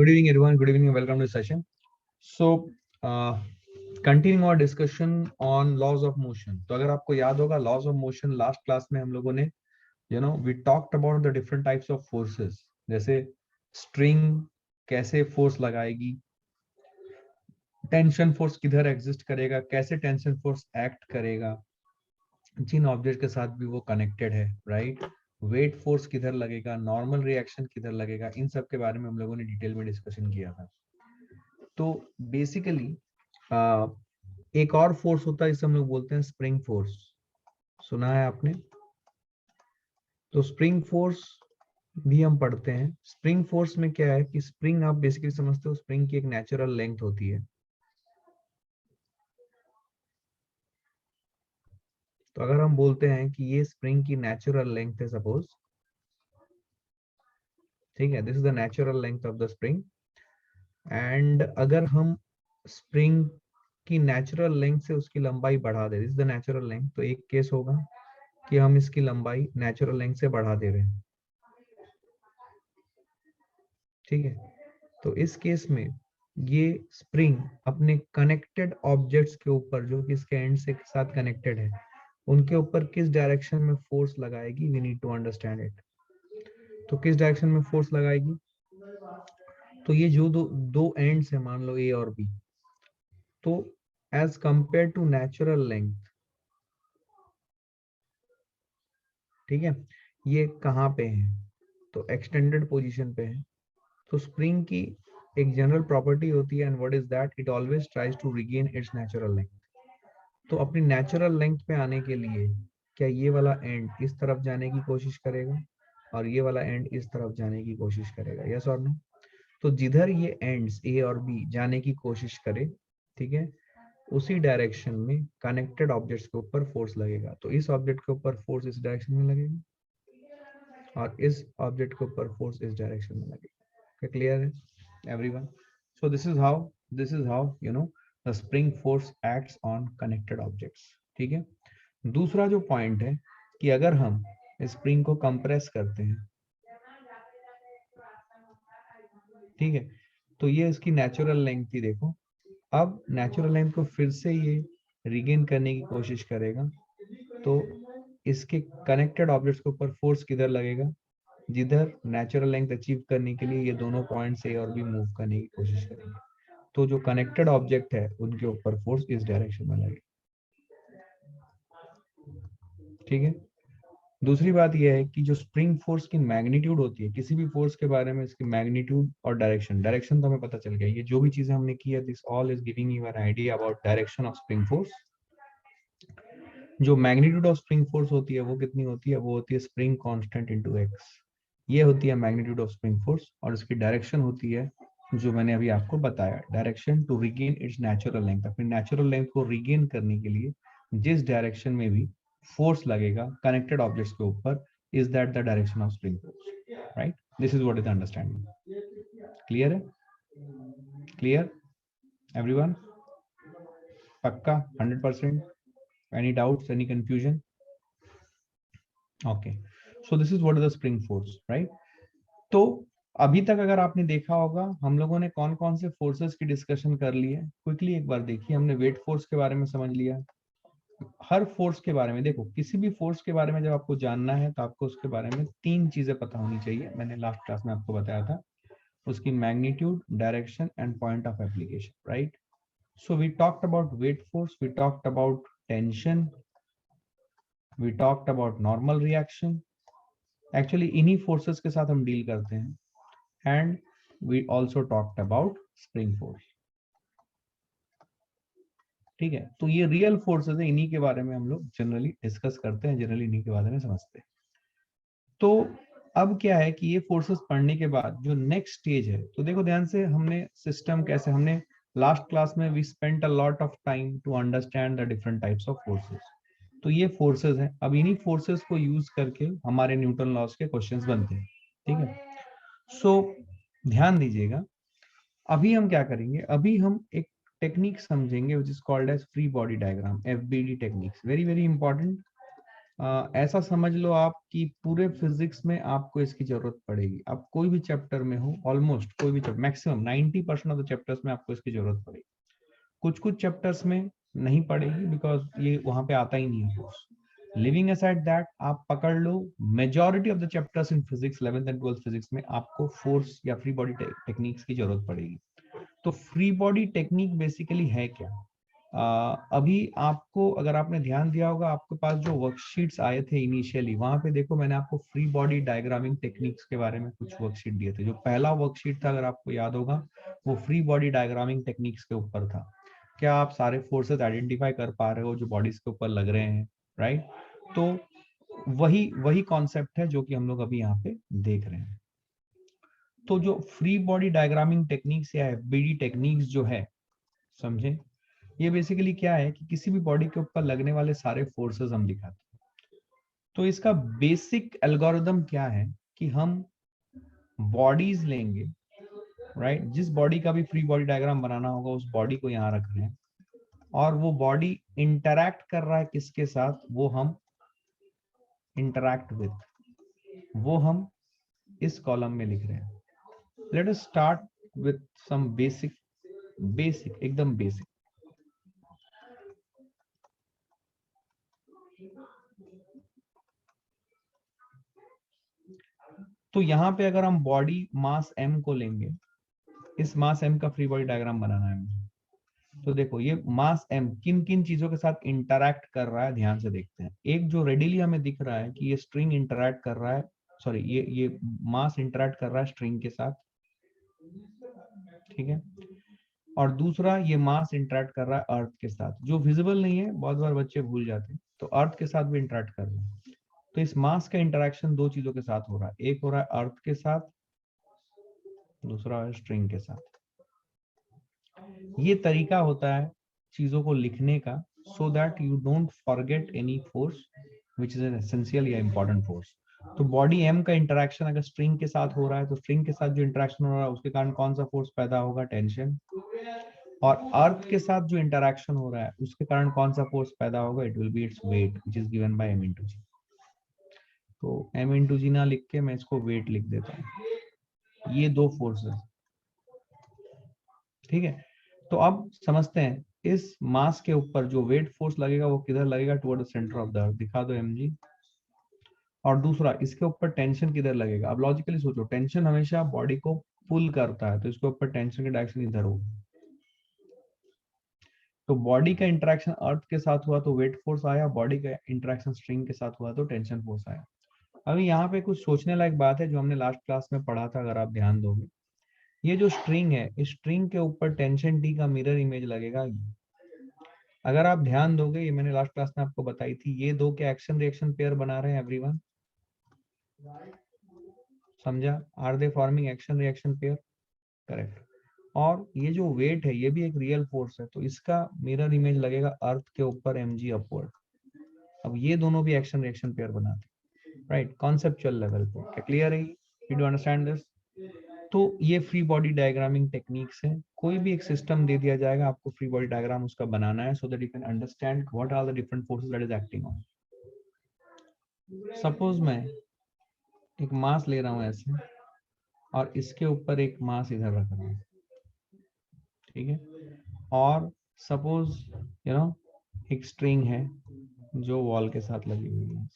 Good evening, everyone. Good evening and welcome to the session. So, uh, continuing our discussion on laws of motion. तो अगर आपको याद होगा laws of motion last class में हम लोगों ने we talked about the different types of forces. जैसे string कैसे force लगाएगी, टेंशन फोर्स किधर एग्जिस्ट करेगा, कैसे टेंशन फोर्स एक्ट करेगा, जिन ऑब्जेक्ट के साथ भी वो कनेक्टेड है, राइट? वेट फोर्स किधर लगेगा, नॉर्मल रिएक्शन किधर लगेगा, इन सब के बारे में हम लोगों ने डिटेल में डिस्कशन किया था। तो बेसिकली एक और फोर्स होता है जिसे हम लोग बोलते हैं स्प्रिंग फोर्स। सुना है आपने? तो स्प्रिंग फोर्स भी हम पढ़ते हैं। स्प्रिंग फोर्स में क्या है कि स्प्रिंग आप बेसिकली समझते हो, स्प्रिंग की एक नेचुरल लेंथ होती है। तो अगर हम बोलते हैं कि ये स्प्रिंग की नेचुरल लेंथ है सपोज, ठीक है, this is the natural length of the spring. And अगर हम स्प्रिंग की नेचुरल लेंथ से उसकी लंबाई बढ़ा दे, this is the natural length, तो एक केस होगा कि हम इसकी लंबाई नेचुरल लेंथ से बढ़ा दे रहे हैं, ठीक है। तो इस केस में ये स्प्रिंग अपने कनेक्टेड ऑब्जेक्ट्स के ऊपर, जो कि इसके एंड से साथ कनेक्टेड है, उनके ऊपर किस डायरेक्शन में फोर्स लगाएगी, we need to understand it. तो किस डायरेक्शन में फोर्स लगाएगी? तो ये जो दो एंड्स है, मान लो ए और बी, तो as compare to natural length, ठीक है, ये कहाँ पे है? तो एक्सटेंडेड पोजीशन पे है। तो स्प्रिंग की एक जनरल प्रॉपर्टी होती है, and what is that? It always tries to regain its natural length. तो अपनी नेचुरल लेंथ पे आने के लिए क्या ये वाला एंड इस तरफ जाने की कोशिश करेगा और ये वाला एंड इस तरफ जाने की कोशिश करेगा, यस और नो? तो जिधर ये एंड्स ए और बी जाने की कोशिश करे, ठीक है, उसी डायरेक्शन में कनेक्टेड ऑब्जेक्ट्स के ऊपर फोर्स लगेगा। तो इस ऑब्जेक्ट के ऊपर फोर्स इस डायरेक्शन में लगेगा और इस ऑब्जेक्ट के ऊपर फोर्स इस डायरेक्शन में लगेगा। क्लियर है everyone? So this is how the spring force acts on connected objects, ठीक है। दूसरा जो पॉइंट है कि अगर हम स्प्रिंग को कंप्रेस करते हैं, ठीक है, तो ये इसकी नेचुरल लेंथ थी, देखो। अब नेचुरल लेंथ को फिर से ये रिगेन करने की कोशिश करेगा, तो इसके कनेक्टेड ऑब्जेक्ट्स के ऊपर फोर्स किधर लगेगा? जिधर नेचुरल लेंथ अचीव करने के लिए ये दोनों पॉइंट्स ए और बी मूव करने की कोशिश करेंगे। तो जो कनेक्टेड ऑब्जेक्ट है उनके ऊपर फोर्स इस डायरेक्शन में लगेगा, ठीक है। दूसरी बात यह है कि जो स्प्रिंग फोर्स की मैग्नीट्यूड होती है, किसी भी फोर्स के बारे में इसकी मैग्नीट्यूड और डायरेक्शन तो हमें पता चल गया। ये जो भी चीजें हमने की है, this all is giving you an idea about direction of spring force. जो मैग्नीट्यूड ऑफ स्प्रिंग फोर्स होती है वो कितनी होती है? वो होती है स्प्रिंग कांस्टेंट इनटू एक्स। ये होती है मैग्नीट्यूड ऑफ स्प्रिंग फोर्स। और इसकी डायरेक्शन होती है जो मैंने अभी आपको बताया, direction to regain its natural length. अपनी नेचुरल लेंथ को रिगेन करने के लिए जिस डायरेक्शन में भी फोर्स लगेगा कनेक्टेड ऑब्जेक्ट्स के ऊपर, is that the direction of spring force, right? This is what is understanding. Clear है? Clear everyone? पक्का 100%? Any doubts, any confusion? Okay, so this is what is the spring force, right? तो अभी तक अगर आपने देखा होगा, हम लोगों ने कौन कौन से फोर्सेस की डिस्कशन कर ली है, क्विकली एक बार देखिए। हमने वेट फोर्स के बारे में समझ लिया। हर फोर्स के बारे में देखो, किसी भी फोर्स के बारे में जब आपको जानना है तो आपको उसके बारे में तीन चीजें पता होनी चाहिए। मैंने लास्ट क्लास में आपको बताया था, उसकी magnitude, direction and point of application, right? So we talked about weight force, we talked about tension, we talked about normal reaction. Actually इन्हीं फोर्सेस के साथ हम डील करते हैं। And we also talked about spring force, ठीक है। तो ये रियल फोर्सेस है, इन्हीं के बारे में हम लोग जनरली डिस्कस करते हैं, जनरली इन्हीं के बारे में समझते हैं। तो अब क्या है कि ये फोर्सेस पढ़ने के बाद जो नेक्स्ट स्टेज है, तो देखो ध्यान से, हमने सिस्टम कैसे, हमने लास्ट क्लास में we spent a lot of time to understand the different types of forces. तो ये फोर्सेस हैं, अब इन्हीं फोर्सेस को यूज करके हमारे न्यूटन लॉस के क्वेश्चंस बनते हैं, ठीक है। सो ध्यान दीजिएगा, अभी हम क्या करेंगे, अभी हम एक टेक्निक समझेंगे which is called as free body diagram, FBD techniques. Very very important, ऐसा समझ लो आप कि पूरे फिजिक्स में आपको इसकी जरूरत पड़ेगी। आप कोई भी चैप्टर में हो, ऑलमोस्ट कोई भी chapter, maximum 90% of the chapters में आपको इसकी जरूरत पड़ेगी। कुछ कुछ चैप्टर्स में नहीं पड़ेगी बिकॉज ये वहां पे आता ही नहीं है कोर्स। लिविंग असाइड दैट, आप पकड़ लो majority of the chapters in physics 11th and 12th physics में आपको फोर्स या फ्री बॉडी टेक्निक्स की जरूरत पड़ेगी। तो फ्री बॉडी टेक्निक बेसिकली है क्या? अभी आपको, अगर आपने ध्यान दिया होगा, आपके पास जो वर्कशीट्स आए थे इनिशियली, वहां पे देखो मैंने आपको फ्री बॉडी डायग्रामिंग टेक्निक्स के बारे में कुछ वर्कशीट दिए थे। जो पहला वर्कशीट था, अगर आपको याद होगा, वो फ्री बॉडी डायग्रामिंग टेक्निक्स के ऊपर था। क्या आप सारे फोर्सेस आइडेंटिफाई कर पा रहे हो जो बॉडीज के ऊपर लग रहे हैं? राइट। तो वही वही कॉन्सेप्ट है जो कि हम लोग अभी यहाँ पे देख रहे हैं। तो जो फ्री बॉडी डायग्रामिंग टेक्निक्स या एफबीडी टेक्निक्स जो है, समझे, ये बेसिकली क्या है कि किसी भी बॉडी के ऊपर लगने वाले सारे फोर्सेस हम दिखाते हैं। तो इसका बेसिक एल्गोरिदम क्या है कि हम बॉडीज लेंगे, राइट, जिस बॉडी का भी फ्री बॉडी डायग्राम बनाना होगा उस बॉडी को यहाँ रख रहे हैं, और वो बॉडी इंटरैक्ट कर रहा है किसके साथ, वो हम इंटरैक्ट विद, वो हम इस कॉलम में लिख रहे हैं। Let us start with some basic, एकदम बेसिक। तो यहाँ पे अगर हम बॉडी मास m को लेंगे, इस मास m का फ्री बॉडी डायग्राम बनाना है मुझे। तो देखो ये मास m किन किन चीजों के साथ इंटरैक्ट कर रहा है, ध्यान से देखते हैं। एक जो रेडिली हमें दिख रहा है कि ये स्ट्रिंग इंटरैक्ट कर रहा है, सॉरी, ये मास इंटरैक्ट कर रहा है स्ट्रिंग के साथ, ठीक है। और दूसरा, ये मास इंटरैक्ट कर रहा है अर्थ के साथ, जो विजिबल नहीं है, बहुत बार बच्चे भूल जाते हैं। तो अर्थ के साथ भी इंटरैक्ट कर रहा है। तो इस मास का इंटरैक्शन दो चीजों के साथ हो रहा है, एक हो रहा है अर्थ के साथ, दूसरा है स्ट्रिंग के साथ। ये तरीका होता है चीजों को लिखने का, सो that you don't forget any force which is an essential या इंपॉर्टेंट फोर्स। तो बॉडी एम का इंटरैक्शन अगर स्ट्रिंग के साथ हो रहा है, तो स्ट्रिंग के साथ जो इंटरैक्शन हो रहा है उसके कारण कौन सा फोर्स पैदा होगा, टेंशन। और अर्थ के साथ जो इंटरैक्शन हो रहा है उसके कारण कौन सा फोर्स पैदा होगा, it will be its weight which is given by m into g। तो m into g ना लिख के मैं इसको वेट लिख देता हूँ। ये दो फोर्सेस, ठीक है। तो अब समझते हैं इस मास के ऊपर जो वेट फोर्स लगेगा वो किधर लगेगा, toward the centre of the earth, दिखा दो mg। और दूसरा, इसके ऊपर टेंशन किधर लगेगा। अब लॉजिकली सोचो, टेंशन हमेशा बॉडी को पुल करता है, तो इसके ऊपर टेंशन की डायरेक्शन इधर होगी। तो बॉडी का इंटरेक्शन अर्थ के साथ हुआ तो वेट फोर्स आया, बॉडी का इंटरेक्शन स्ट्रिंग के साथ हुआ तो टेंशन फोर्स आया। अभी यहाँ पे कुछ सोचने लायक बात है जो हमने लास्ट क्लास में पढ़ा था, अगर आप ध्यान दोगे। ये जो स्ट्रिंग है, इस स्ट्रिंग के ऊपर टेंशन टी का मिरर इमेज लगेगा। अगर आप ध्यान दोगे, ये मैंने लास्ट क्लास में आपको बताई थी, ये दो के एक्शन रिएक्शन पेयर बना रहे हैं एवरीवन, समझा? Are they forming action reaction pair? Correct. और ये जो वेट है ये भी एक रियल फोर्स है, तो इसका मिरर इमेज लगेगा अर्थ के ऊपर mg अपवर्ड। अब ये दोनों भी एक्शन रिएक्शन पेयर बनाते हैं, राइट, कॉन्सेप्चुअल लेवल पे। क्या क्लियर है? You do understand this? तो ये फ्री बॉडी डायग्रामिंग टेक्निक्स है। कोई भी एक सिस्टम दे दिया जाएगा, आपको फ्री बॉडी डायग्राम उसका बनाना है, so that you can understand what are the different forces that is acting on. Suppose मैं एक मास ले रहा हूं ऐसे, और इसके ऊपर एक मास इधर रख रहा हूं, ठीक है। और सपोज यू नो एक स्ट्रिंग है जो वॉल के साथ लगी हुई है,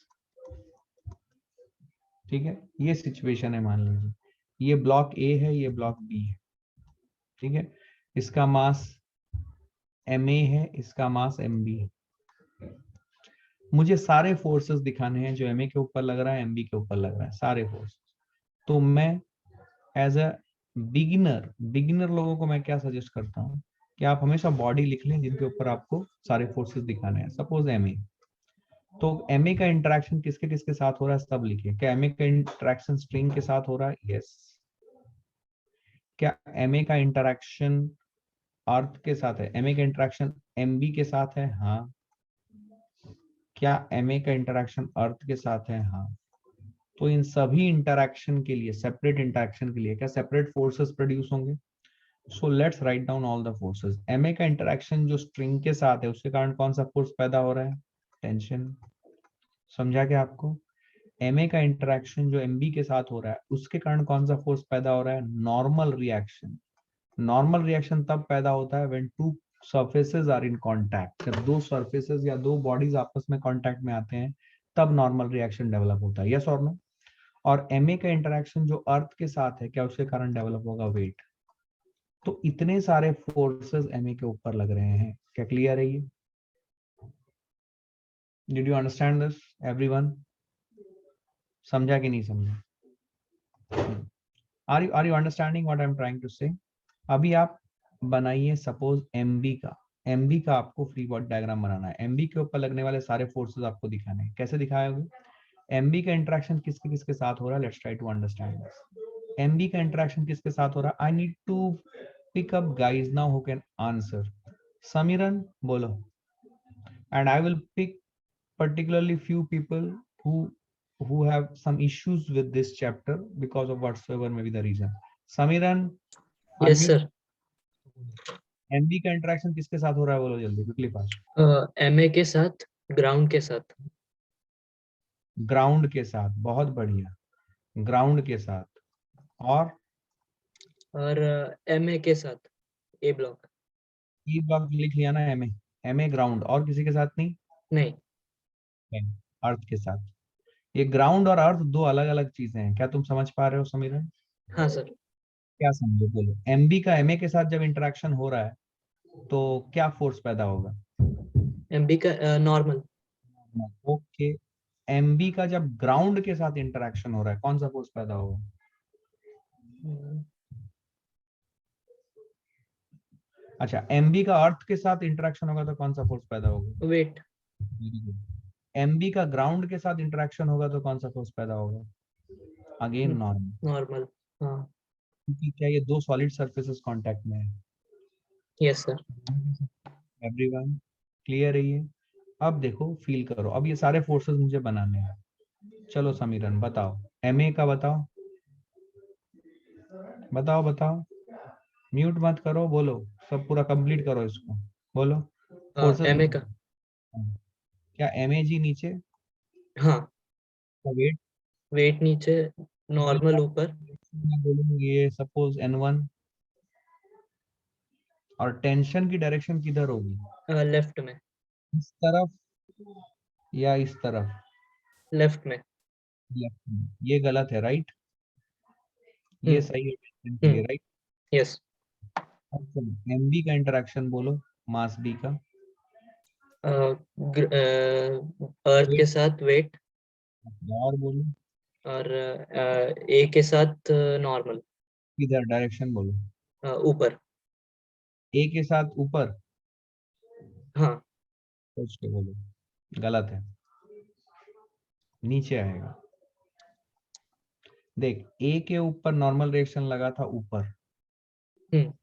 ठीक है। ये सिचुएशन है, मान लीजिए ये ब्लॉक ए है, ये ब्लॉक बी है, ठीक है। इसका मास ma है, इसका मास mb है। मुझे सारे फोर्सेस दिखाने हैं जो ma के ऊपर लग रहा है, mb के ऊपर लग रहा है, सारे फोर्स। तो मैं एज अ बिगिनर लोगों को मैं क्या सजेस्ट करता हूँ कि आप हमेशा बॉडी लिख लें जिनके ऊपर आपको सारे फोर्सेस दिखाने हैं। सपोज ma, तो ma का इंटरेक्शन किसके किसके साथ हो रहा है सब लिखिए। क्या ma का इंटरेक्शन स्ट्रिंग के साथ हो रहा है? यस। क्या ma का इंटरेक्शन अर्थ के साथ है? ma का इंटरेक्शन mb के साथ है? हाँ। क्या ma का इंटरेक्शन अर्थ के साथ है? हाँ। तो इन सभी इंटरेक्शन के लिए, सेपरेट इंटरेक्शन के लिए क्या सेपरेट फोर्सेस प्रोड्यूस होंगे? So let's write down all the forces. ma का इंटरेक्शन जो स्ट्रिंग के साथ है उसके कारण कौन सा फोर्स पैदा हो रहा है? टेंशन। समझा क्या आपको? Ma का इंटरेक्शन जो Mb के साथ हो रहा है उसके कारण कौन सा फोर्स पैदा हो रहा है? Normal reaction. नॉर्मल रिएक्शन तब पैदा होता है when two surfaces are in contact. जब दो सरफेसेस या दो बॉडीज आपस में कांटेक्ट में आते हैं तब नॉर्मल रिएक्शन डेवलप होता है। यस और नो? और Ma का इंटरेक्शन जो अर्थ के साथ है, क्या उसके कारण डेवलप होगा? वेट। तो इतने सारे फोर्सेस Ma के ऊपर लग रहे हैं। क्या क्लियर है ये? Did you understand this everyone? समझा कि नहीं समझा? Are you understanding what I am trying to say? अभी आप बनाइए सपोज MB का आपको फ्री बॉडी डायग्राम बनाना है। MB के ऊपर लगने वाले सारे फोर्सेस आपको दिखाने हैं। कैसे दिखाओगे? MB का इंटरेक्शन किसके किसके साथ हो रहा है? Let's try to understand this. MB का इंटरेक्शन किसके साथ हो रहा है? I need to pick up guys now who can answer. Samiran बोलो, and I will pick particularly few people who have some issues with this chapter because of whatsoever may be the reason. Samiran, yes unmute. Sir. MB का interaction किसके साथ हो रहा है? बोलो जल्दी, quickly fast. MA के साथ, ग्राउंड के साथ। ग्राउंड के साथ, बहुत बढ़िया। ग्राउंड के साथ और MA के साथ, ए ब्लॉक। ई ब्लॉक लिख लिया ना? MA ग्राउंड, और किसी के साथ नहीं? नहीं। अर्थ के साथ। ये ग्राउंड और अर्थ दो अलग अलग चीजें हैं। क्या तुम समझ पा रहे हो समीरन? हाँ सर। क्या समझे बोलो? MB का MA के साथ जब इंटरेक्शन हो रहा है तो क्या फोर्स पैदा होगा? MB का नॉर्मल। ओके। MB का जब ग्राउंड के साथ इंटरेक्शन हो रहा है कौन सा फोर्स पैदा होगा? अच्छा, MB का अर्थ के साथ इंटरेक्शन होगा तो कौन सा फोर्स पैदा होगा? वेट। Very good. MB का ग्राउंड के साथ इंटरेक्शन होगा तो कौन सा फोर्स पैदा होगा? Again normal. नॉर्मल। हाँ। क्योंकि क्या ये दो सॉलिड सरफेसेस कांटेक्ट में है? Yes sir. एवरीवन क्लियर है ये? अब देखो, फील करो। अब ये सारे फोर्सेस मुझे बनाने हैं। चलो समीरन बताओ, MA का बताओ, बताओ बताओ। म्यूट मत करो, बोलो। सब पूरा कंप्लीट करो इसको, बोलो। फोर्सेस MA का। क्या MAG नीचे? हाँ। वेट? वेट नीचे, नॉर्मल ऊपर। मैं बोलूँ ये सपोज N1, और टेंशन की डायरेक्शन किधर होगी? लेफ्ट में। इस तरफ या इस तरफ? लेफ्ट में। लेफ्ट में। ये गलत है, राइट? ये हम्म। सही है टेंशन के लिए, राइट? यस। MB का इंटरेक्शन बोलो, मास B का। अर्थ के साथ वेट, और बोलो। और ए के साथ नॉर्मल, किधर डायरेक्शन बोलो? ऊपर। A के साथ ऊपर? हाँ। सोच के बोलो। गलत है, नीचे आएगा। देख, A के ऊपर नॉर्मल रिएक्शन लगा था ऊपर, हम्म।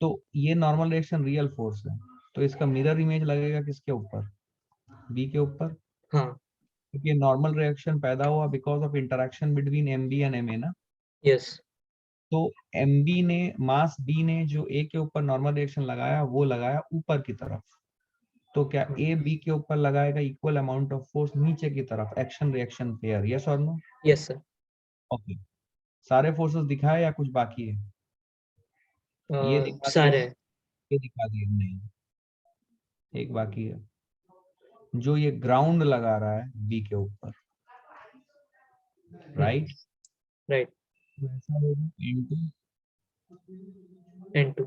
तो ये नॉर्मल रिएक्शन रियल फोर्स है, तो इसका मिरर इमेज लगेगा किसके ऊपर? B के ऊपर। हाँ। क्योंकि नॉर्मल रिएक्शन पैदा हुआ because of interaction between MB and MA ना। यस। तो MB ने, मास B ने जो A के ऊपर नॉर्मल रिएक्शन लगाया वो लगाया ऊपर की तरफ, तो क्या A B के ऊपर लगाएगा इक्वल अमाउंट ऑफ फोर्स नीचे की तरफ? एक्शन रिएक्शन पेयर, यस और नो? Yes sir. ओके। सारे फोर्सेस दिखाए या कुछ बाकी है? ये दिखा दिया, सारे हैं। ये दिखा दिया नहीं, एक बाकी है। जो ये ग्राउंड लगा रहा है B के ऊपर, राइट? राइट। ऐसा होगा N2। N2।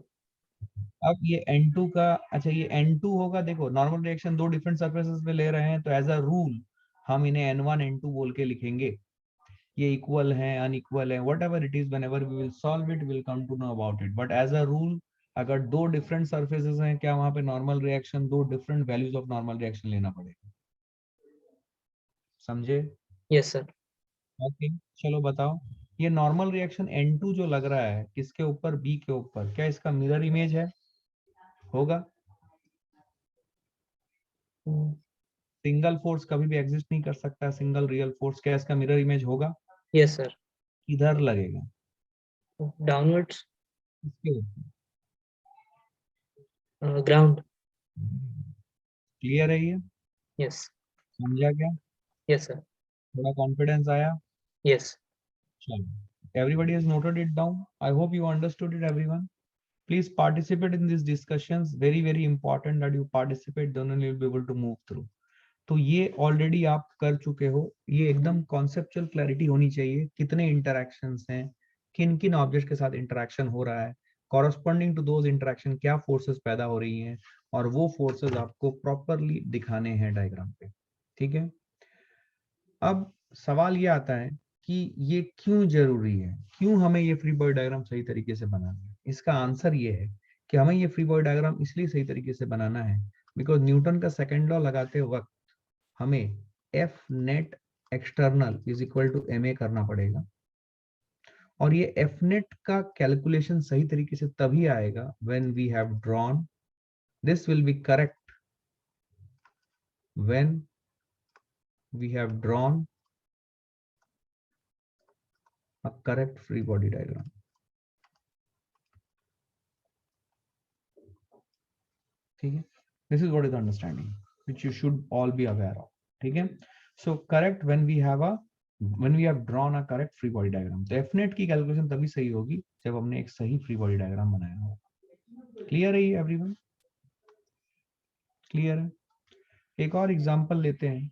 अब ये N2 का, अच्छा ये N2 होगा। देखो, नॉर्मल रिएक्शन दो डिफरेंट सरफेसेस पे ले रहे हैं, तो एज अ रूल हम इन्हें N1 N2 बोल के लिखेंगे। ये इक्वल है, अनइक्वल है, what ever it is, whenever we will solve it we will come to know about it, but as a rule अगर दो डिफरेंट सरफेसेस हैं, क्या वहां पे नॉर्मल रिएक्शन, दो different values of normal reaction लेना पड़ेगा? समझे? Yes sir. ओके, चलो बताओ। ये नॉर्मल रिएक्शन N2 जो लग रहा है किसके ऊपर? B के ऊपर, क्या इसका मिरर इमेज है? होगा। सिंगल फोर्स कभी भी एग्जिस्ट नहीं कर सकता, सिंगल रियल फोर्स। क्या इसका मिरर इमेज होगा? Yes sir. किधर लगेगा? डाउनवर्ड्स। इसके ऊपर। ग्राउंड। क्लियर है ये? यस। समझा क्या? Yes, sir. थोड़ा कॉन्फिडेंस आया? Yes. चलो, everybody has noted it down. I hope you understood it, everyone. Please participate in these discussions. Very very important that you participate, then only you'll be able to move through. तो ये already आप कर चुके हो, ये एकदम conceptual clarity होनी चाहिए, कितने इंटरैक्शंस हैं, किन किन ऑब्जेक्ट के साथ इंटरैक्शन हो रहा है, कॉरस्पॉन्डिंग टू दोज इंटरैक्शन क्या फोर्सेस पैदा हो रही हैं, और वो फोर्सेस आपको प्रॉपरली दिखाने हैं डायग्राम पे। ठीक है, अब सवाल ये आता है कि ये क्यों जरूरी है, क्यों हमें ये फ्री बॉडी डायग्राम सही तरीके से बनाना है। इसका आंसर ये है कि हमें ये फ्री बॉडी डायग्राम इसलिए सही तरीके से बनाना है बिकॉज न्यूटन का सेकेंड लॉ लगाते वक्त हमें F net external is equal to m a करना पड़ेगा, और ये एफ नेट का कैलकुलेशन सही तरीके से तभी आएगा when we have drawn, this will be correct when we have drawn a correct free body diagram. ठीक है, this is what is the understanding which you should all be aware of. ठीक है, so correct when we have drawn a correct free body diagram. तो Fnet की calculation तभी सही होगी जब हमने एक सही फ्री बॉडी डायग्राम बनाया हो। क्लियर है ये एवरीवन? क्लियर है? एक और एग्जांपल लेते हैं।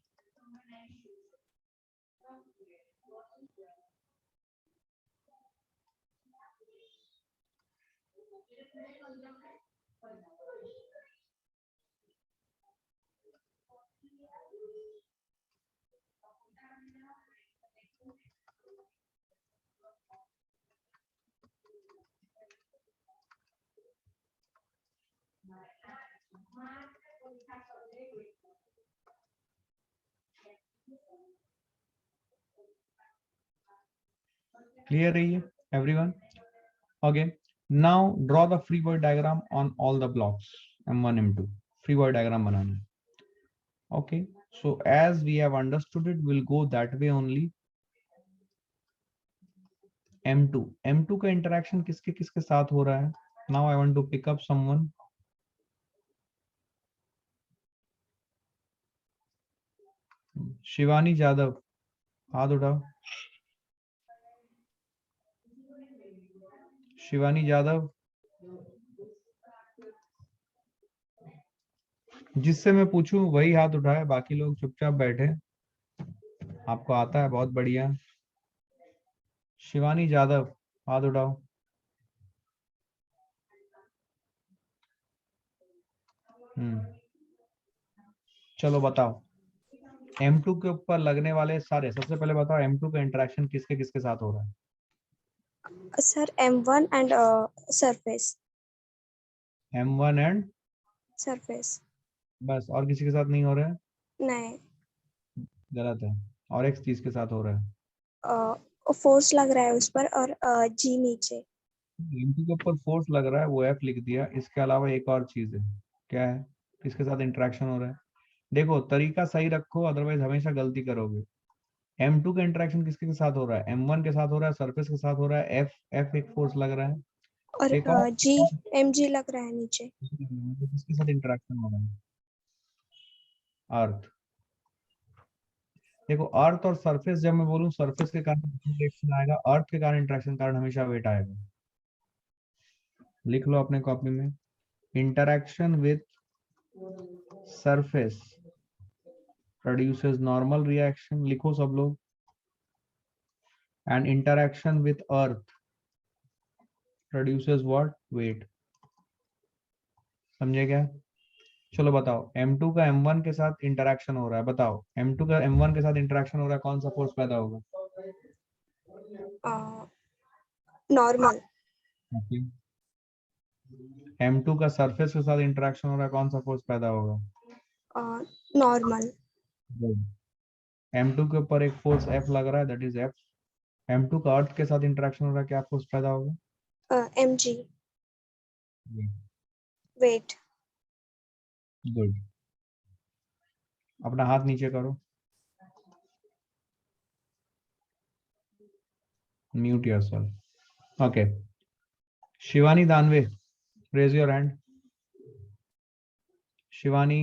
Clear है ये everyone? Okay, now draw the free body diagram on all the blocks M1 M2 free body diagram बनाना है। Okay, so as we have understood it, we'll go that way only. M2 का interaction किसके किसके साथ हो रहा है? Now I want to pick up someone. Shivani Jadav, हाथ उठाओ। शिवानी जादव, जिससे मैं पूछूं वही हाथ उठाए, बाकी लोग चुपचाप बैठे। आपको आता है, बहुत बढ़िया। शिवानी जादव, हाथ उठाओ। चलो बताओ, M2 के ऊपर लगने वाले सारे, सबसे पहले बताओ M2 का इंटरेक्शन किसके किसके साथ हो रहा है? Sir, M1 and surface. M1 and Surface. बस, और किसी के साथ नहीं हो रहा है? नहीं, गलत है, और एक चीज के साथ हो रहा है। फोर्स लग रहा है उस पर, और जी नीचे। M2 के ऊपर फोर्स लग रहा है, वो F लिख दिया। इसके अलावा एक और चीज है, क्या है? किसके साथ इंटरेक्शन हो रहा है? देखो, तरीका सही रखो, अदरवाइज हमेशा गलती करोगे। M2 का इंटरेक्शन किसके के साथ हो रहा है? M1 के साथ हो रहा है, सरफेस के साथ हो रहा है, F एक फोर्स लग रहा है, और एक और जी mg लग रहा है नीचे। किसके साथ इंटरेक्शन हो रहा है? अर्थ। देखो, अर्थ और सरफेस, जब मैं बोलूं सरफेस के कारण इंटरेक्शन आएगा, अर्थ के कारण इंटरेक्शन कारण हमेशा वेट आएगा। लिख लो अपने कॉपी में, interaction with surface produces normal reaction, लिखो सब लोग, and interaction with earth produces what? weight। समझे क्या? चलो बताओ, M2 का M1 के साथ इंटरेक्शन हो रहा है, बताओ M2 का M1 के साथ इंटरेक्शन हो रहा है, कौन सा फोर्स पैदा होगा? नॉर्मल। M2 का सरफेस के साथ इंटरेक्शन हो रहा है, कौन सा फोर्स पैदा होगा? नॉर्मल। M2 के ऊपर एक फोर्स F लग रहा है, दैट इज F। M2 का अर्थ के साथ इंटरेक्शन हो रहा है, क्या फोर्स पैदा होगा? mg, wait. गुड, अपना हाथ नीचे करो, mute yourself. Okay, Shivani Danve, raise your hand. Shivani,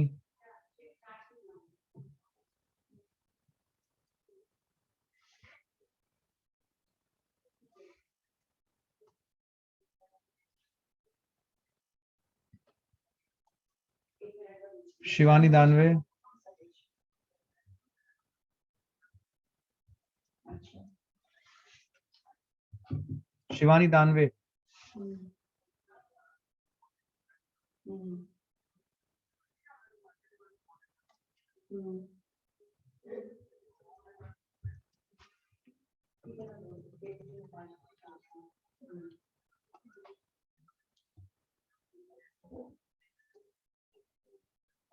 Shivani Danve, Shivani Danve,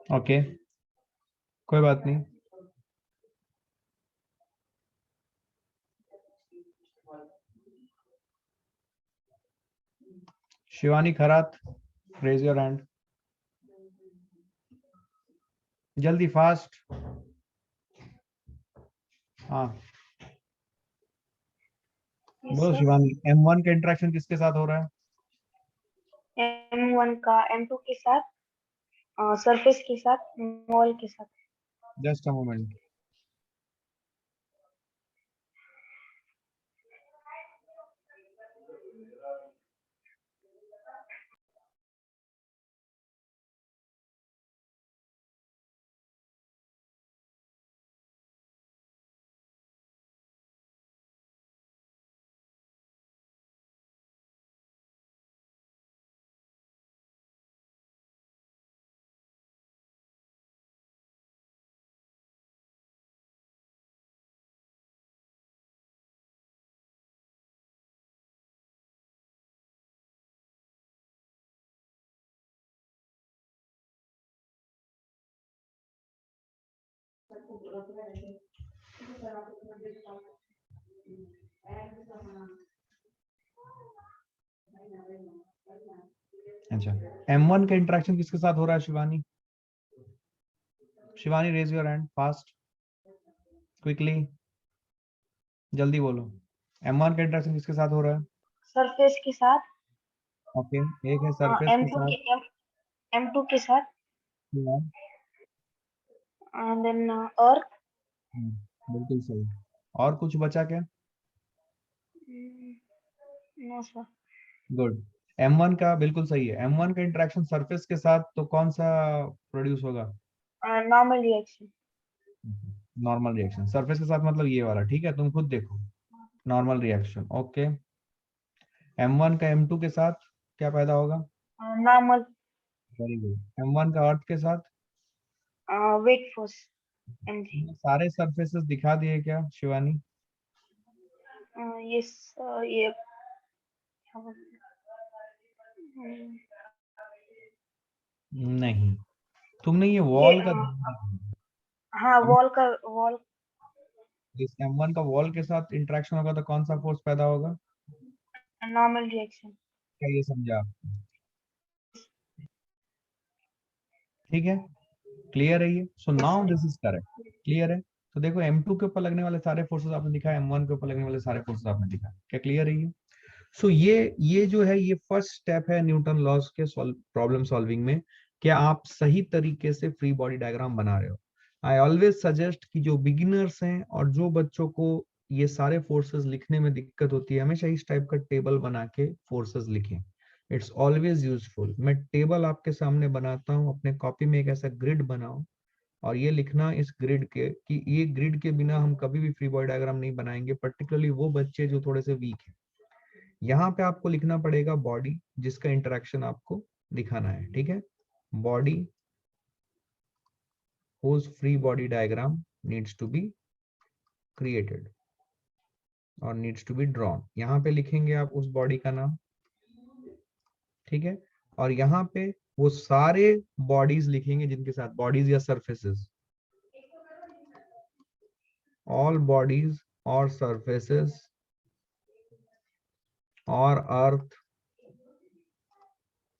okay कोई बात नहीं। Shivani Kharat, raise your hand, जल्दी फास्ट। हाँ Yes, बोलो sir. शिवानी, M1 का इंटरेक्शन किसके साथ हो रहा है? M1 का M2 के साथ, सरफेस के साथ, वॉल के साथ। Just a moment. अच्छा, M1 का इंटरेक्शन किसके साथ हो रहा है Shivani? Shivani raise your hand fast, quickly, जल्दी बोलो। M1 का इंटरेक्शन किसके साथ हो रहा है? सरफेस के साथ, ओके, एक है सरफेस के M2 साथ। के M2 के साथ, हाँ, and then अर्थ। बिल्कुल सही। और कुछ बचा क्या? No sir. गुड। M1 का बिल्कुल सही है। M1 का इंटरेक्शन सरफेस के साथ तो कौन सा प्रोड्यूस होगा? Normal reaction. Normal reaction. Surface के साथ मतलब ये वाला, ठीक है, तुम खुद देखो। Normal reaction, okay. M1 का M2 के साथ क्या पैदा होगा? नॉर्मल। Very good. M1 का अर्थ के साथ? Weight force, Mg। सारे सरफेसेस दिखा दिए क्या शिवानी? यस, ये क्या बोलते हैं? नहीं, तुमने ये वॉल का ध्यान रखना। हाँ, वॉल। इस M1 का वॉल के साथ इंटरेक्शन होगा तो कौन सा फोर्स पैदा होगा? Normal reaction. क्या ये समझा आप? ठीक है, क्लियर है ये? So now this is correct. Clear है? तो देखो M2 के ऊपर लगने वाले सारे फोर्सेस आपने दिखाया, M1 के ऊपर लगने वाले सारे फोर्सेस आपने दिखाया। क्या क्लियर है ये? सो ये जो है ये फर्स्ट स्टेप है न्यूटन लॉस के प्रॉब्लम सॉल्विंग में, कि आप सही तरीके से फ्री बॉडी डायग्राम बना रहे हो। आई ऑलवेज सजेस्ट कि जो बिगिनर्स हैं और जो बच्चों को ये सारे फोर्सेस लिखने में दिक्कत होती है, हमेशा इस टाइप का टेबल बना के फोर्सेस लिखें। It's always useful. मैं टेबल आपके सामने बनाता हूँ, अपने कॉपी में एक ऐसा ग्रिड बनाओ और ये लिखना इस ग्रिड के कि ये ग्रिड के बिना हम कभी भी फ्री बॉडी डायग्राम नहीं बनाएंगे, पर्टिकुलरली वो बच्चे जो थोड़े से वीक हैं। यहाँ पे आपको लिखना पड़ेगा बॉडी, जिसका इंटरेक्शन आपको दिखाना है, ठीक है। Body whose free body diagram needs to be created और needs to be drawn। यहाँ पे लिखेंगे आप उस बॉडी का नाम, ठीक है। और यहाँ पे वो सारे बॉडीज लिखेंगे जिनके साथ, बॉडीज या सरफेसेस, ऑल बॉडीज और सरफेसेस और अर्थ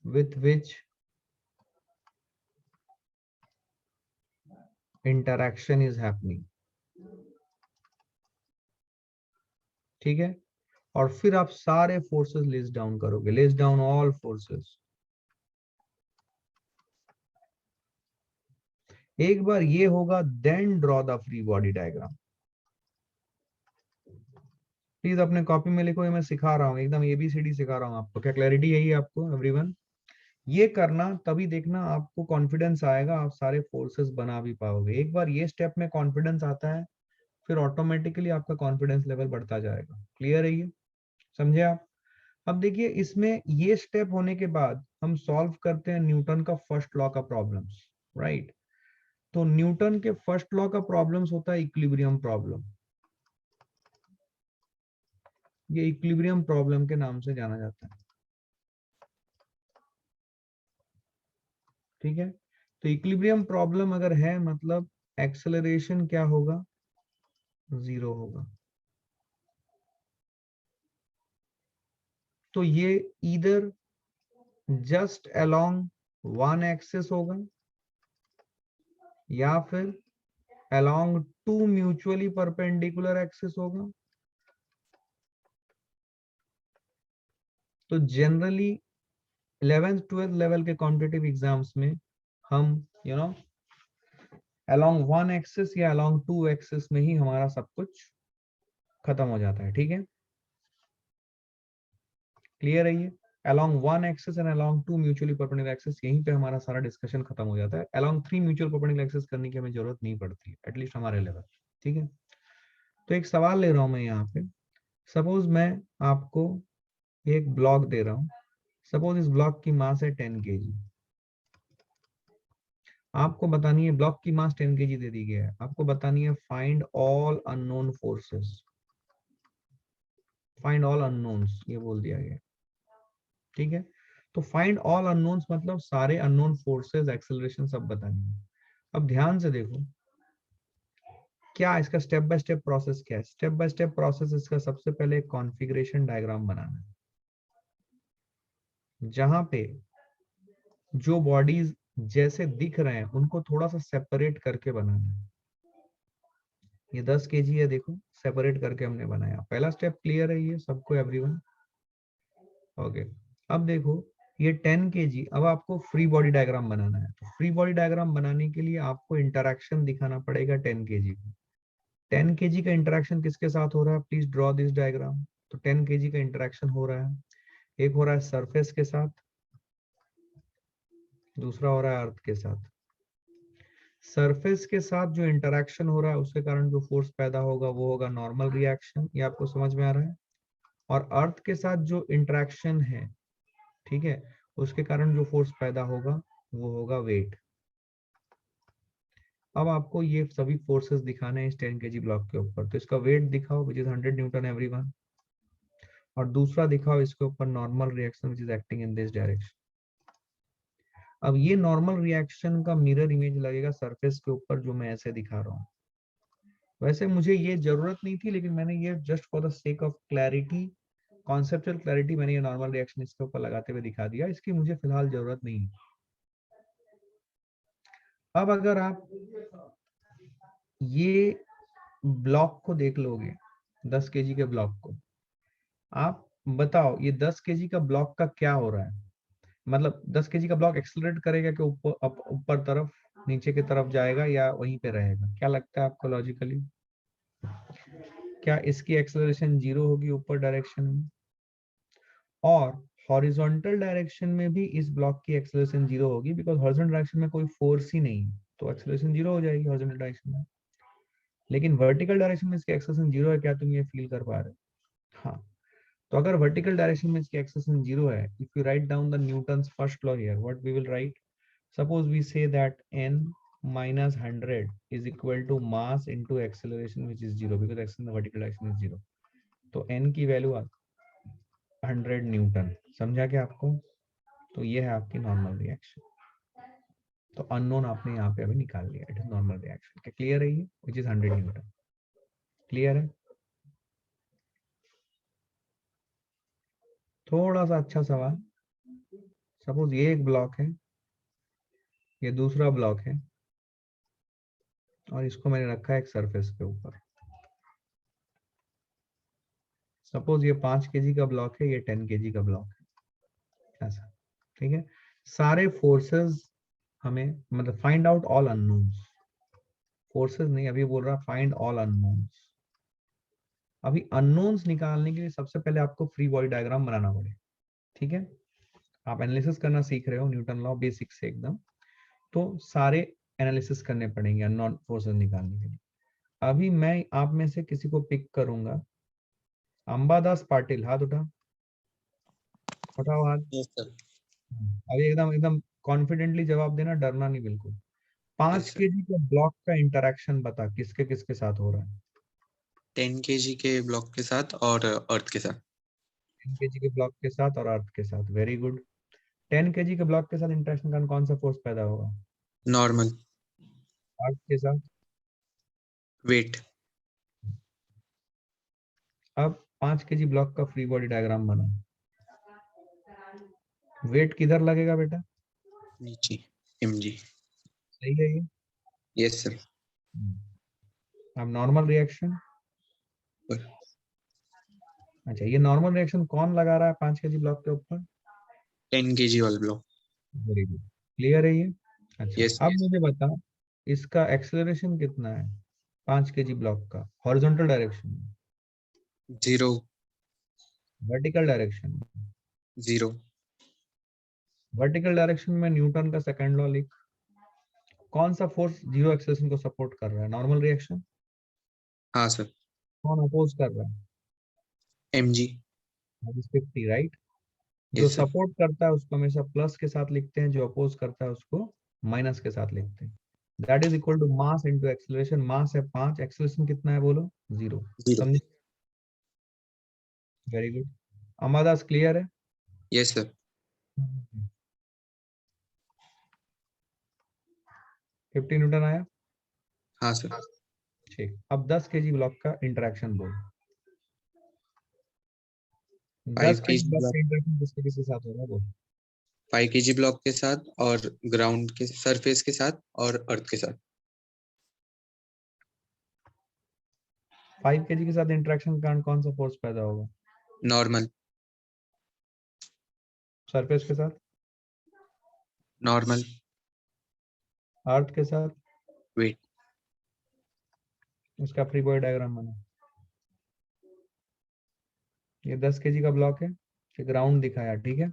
with which interaction is happening, ठीक है। और फिर आप सारे फोर्सेस लिस्ट डाउन करोगे, लिस्ट डाउन ऑल फोर्सेस। एक बार ये होगा, then draw the free body diagram. Please अपने कॉपी में लिखो, ये मैं सिखा रहा हूँ, एकदम ABCD सिखा रहा हूँ आपको। क्या क्लैरिटी यही है आपको एवरीवन? ये करना, तभी देखना आपको कॉन्फिडेंस आएगा, आप सारे फोर्सेस बना भी पाओगे। एक बार ये स्टेप में कॉन्फिडेंस आता है, फिर ऑटोमेटिकली आपका कॉन्फिडेंस लेवल बढ़ता जाएगा। क्लियर है ये? समझे आप? अब देखिए, इसमें ये स्टेप होने के बाद हम सॉल्व करते हैं न्यूटन का फर्स्ट लॉ का प्रॉब्लम्स, राइट? तो न्यूटन के फर्स्ट लॉ का प्रॉब्लम्स होता है इक्विलिब्रियम प्रॉब्लम। ये इक्विलिब्रियम प्रॉब्लम के नाम से जाना जाता है, ठीक है? तो इक्विलिब्रियम प्रॉब्लम अगर है, मतलब एक्सेलरेशन क्या होगा? 0 होगा। तो ये इधर जस्ट अलोंग वन एक्सिस होगा, या फिर along two mutually perpendicular axis होगा। तो जनरली 11th 12th लेवल के कॉम्पिटिटिव एग्जाम्स में हम अलोंग वन एक्सिस या अलोंग टू एक्सिस में ही हमारा सब कुछ खत्म हो जाता है, ठीक है? क्लियर है ये? Along one axis and along two mutually perpendicular axis, यहीं पे हमारा सारा डिस्कशन खत्म हो जाता है। Along three mutual perpendicular axis करने की हमें जरूरत नहीं पड़ती है, एटलीस्ट हमारे लेवल, ठीक है? तो एक सवाल ले रहा हूं मैं यहाँ पे। सपोज मैं आपको एक ब्लॉक दे रहा हूं, सपोज इस ब्लॉक की मास है 10 kg। आपको बतानी है, ब्लॉक की मास 10 kg दे दी गया है, आपको बतानी है find all unknown forces. Find all unknowns ये बोल दिया गया, ठीक है? तो फाइंड ऑल अननोन्स मतलब सारे अननोन फोर्सेस, एक्सेलरेशन सब बतानी है। अब ध्यान से देखो, क्या इसका स्टेप बाय स्टेप प्रोसेस क्या है? स्टेप बाय स्टेप प्रोसेस इसका सबसे पहले कॉन्फ़िगरेशन डायग्राम बनाना है, जहां पे जो बॉडीज जैसे दिख रहे हैं उनको थोड़ा सा सेपरेट करके बनाना है। ये 10 kg है, देखो सेपरेट करके हमने बनाया। पहला स्टेप क्लियर है ये सबको, एवरीवन? ओके। अब देखो ये 10 kg, अब आपको फ्री बॉडी डायग्राम बनाना है। तो फ्री बॉडी डायग्राम बनाने के लिए आपको इंटरैक्शन दिखाना पड़ेगा 10 kg को। 10 kg का इंटरैक्शन किसके साथ हो रहा है? Please draw this diagram. तो 10 kg का इंटरैक्शन हो रहा है, एक हो रहा है सरफेस के साथ, दूसरा हो रहा है अर्थ के साथ। सरफेस के साथ जो इंटरैक्शन हो रहा है उसके कारण जो फोर्स पैदा होगा वो होगा नॉर्मल रिएक्शन, ये आपको समझ में आ रहा है? और अर्थ के साथ जो इंटरैक्शन है, ठीक है, उसके कारण जो फोर्स पैदा होगा वो होगा वेट। अब आपको ये सभी फोर्सेस दिखाने हैं इस 10 kg ब्लॉक के ऊपर। तो इसका वेट दिखाओ विच इज 100 न्यूटन एवरीवन, और दूसरा दिखाओ इसके ऊपर normal reaction which is acting in this direction. अब ये नॉर्मल रिएक्शन का मिरर इमेज लगेगा सरफेस के ऊपर, जो मैं ऐसे दिखा रहा हूँ। वैसे मुझे ये जरूरत नहीं थी, लेकिन मैंने ये just for the sake of clarity, conceptual clarity, मैंने ये नॉर्मल रिएक्शन इसके ऊपर लगाते हुए दिखा दिया। इसकी मुझे फिलहाल जरूरत नहीं है। अब अगर आप ये ब्लॉक को देख लोगे, 10 kg के ब्लॉक को, आप बताओ ये 10 kg का ब्लॉक का क्या हो रहा है? मतलब 10 kg का ब्लॉक एक्सेलरेट करेगा कि ऊपर तरफ, नीचे की तरफ जाएगा, या वहीं पे रहेगा? क्या लगता है आपको लॉजिकली? क्या इसकी एक्सेलरेशन 0 होगी ऊपर डायरेक्शन में? और हॉरिजॉन्टल डायरेक्शन में भी इस ब्लॉक की एक्सेलरेशन 0 होगी, बिकॉज हॉरिजॉन्टल डायरेक्शन में कोई फोर्स ही नहीं है, तो एक्सेलरेशन 0 हो जाएगी हॉरिजॉन्टल डायरेक्शन में। लेकिन वर्टिकल डायरेक्शन में इसकी एक्सेलरेशन 0 है, क्या तुम ये फील कर पा रहे हो? हाँ। तो अगर वर्टिकल डायरेक्शन में इसकी एक्सेलरेशन 0 है, if you write down the Newton's first law here, what we will write? Suppose we say that n minus 100 is equal to mass into acceleration which is 0, because acceleration in the vertical direction is 0. तो n की value 100 Newton. समझा क्या आपको? तो ये है आपकी normal reaction. तो अननोन आपने यहाँ पे अभी निकाल लिया, इट इज नॉर्मल रिएक्शन। क्या क्लियर है ये? Which is 100 Newton. क्लियर है? थोड़ा सा अच्छा सवाल। सपोज ये एक ब्लॉक है, ये दूसरा ब्लॉक है, और इसको मैंने रखा है एक सरफेस के ऊपर। सपोज ये 5 kg का ब्लॉक है, ये 10 kg का ब्लॉक है, ऐसा, ठीक है? सारे फोर्सेस हमें, मतलब find out all unknowns, forces नहीं, अभी बोल रहा फाइंड ऑल अननोन्स। अभी अननोन्स निकालने के लिए सबसे पहले आपको फ्री बॉडी डायग्राम बनाना पड़ेगा, ठीक है? आप एनालिसिस करना सीख रहे हो न्यूटन लॉ बेसिक से एकदम, तो सारे एनालिसिस करने पड़ेंगे नॉन फोर्सेस निकालने के लिए। अभी मैं आप में से किसी को पिक करूंगा। अंबादास पाटिल, हाथ उठाओ हाथ। Yes sir. अभी एकदम एकदम कॉन्फिडेंटली जवाब देना, डरना नहीं बिल्कुल। 5 Yes, sir. केजी के ब्लॉक का इंटरेक्शन बता किसके किसके साथ हो रहा है। 10 kg के ब्लॉक के साथ और अर्थ के साथ। 10 केजी के ब्लॉक के साथ और अर्थ के साथ, वेरी गुड। 10 केजी के ब्लॉक के साथ इंटरेक्शन के कारण कौन सा फोर्स पैदा होगा? नॉर्मल। अर्थ के साथ? वेट। अब 5 केजी ब्लॉक का फ्री बॉडी डायग्राम बना। वेट किधर लगेगा बेटा? नीचे mg। सही है ये। Yes sir. अब नॉर्मल रिएक्शन। अच्छा, ये नॉर्मल रिएक्शन कौन लगा रहा है 5 केजी ब्लॉक के ऊपर? 10 kg वाला ब्लॉक। वेरी गुड, क्लियर है ये। अच्छा, Yes, अब yes. मुझे बता इसका एक्सेलरेशन कितना है 5 केजी ब्लॉक का हॉरिजॉन्टल डायरेक्शन में, 0 वर्टिकल डायरेक्शन में? 0। वर्टिकल डायरेक्शन में न्यूटन का सेकंड लॉ लिख। कौन सा फोर्स जीरो एक्सेलरेशन को सपोर्ट कर रहा है? Normal reaction. हाँ सर। कौन अपोज कर रहा है? mg। 50, राइट। जो यस सर। सपोर्ट करता है उसको हमेशा प्लस के साथ लिखते हैं, जो अपोज करता है उसको माइनस के साथ लिखते हैं। That is equal to mass into acceleration. Mass है 5, एक्सेलरेशन कितना है बोलो? 0। 0। समझे? Very good. अमादास क्लियर है? Yes sir. 50 न्यूटन आया? हाँ सर। ठीक। अब 10 केजी ब्लॉक का इंटरेक्शन बोल। 10 5 केजी kg ब्लॉक ब्लॉक का इंटरेक्शन किसके किसके साथ हो रहा है बोल। 5 kg ब्लॉक के साथ और ग्राउंड के सरफेस के साथ और अर्थ के साथ। 5 केजी के साथ इंटरेक्शन के कारण कौन सा फोर्स पैदा होगा? नॉर्मल। सरफेस के साथ? नॉर्मल। अर्थ के साथ? वेट। उसका फ्री बॉडी डायग्राम बना। ये 10 केजी का ब्लॉक है, ये ग्राउंड दिखाया, ठीक है।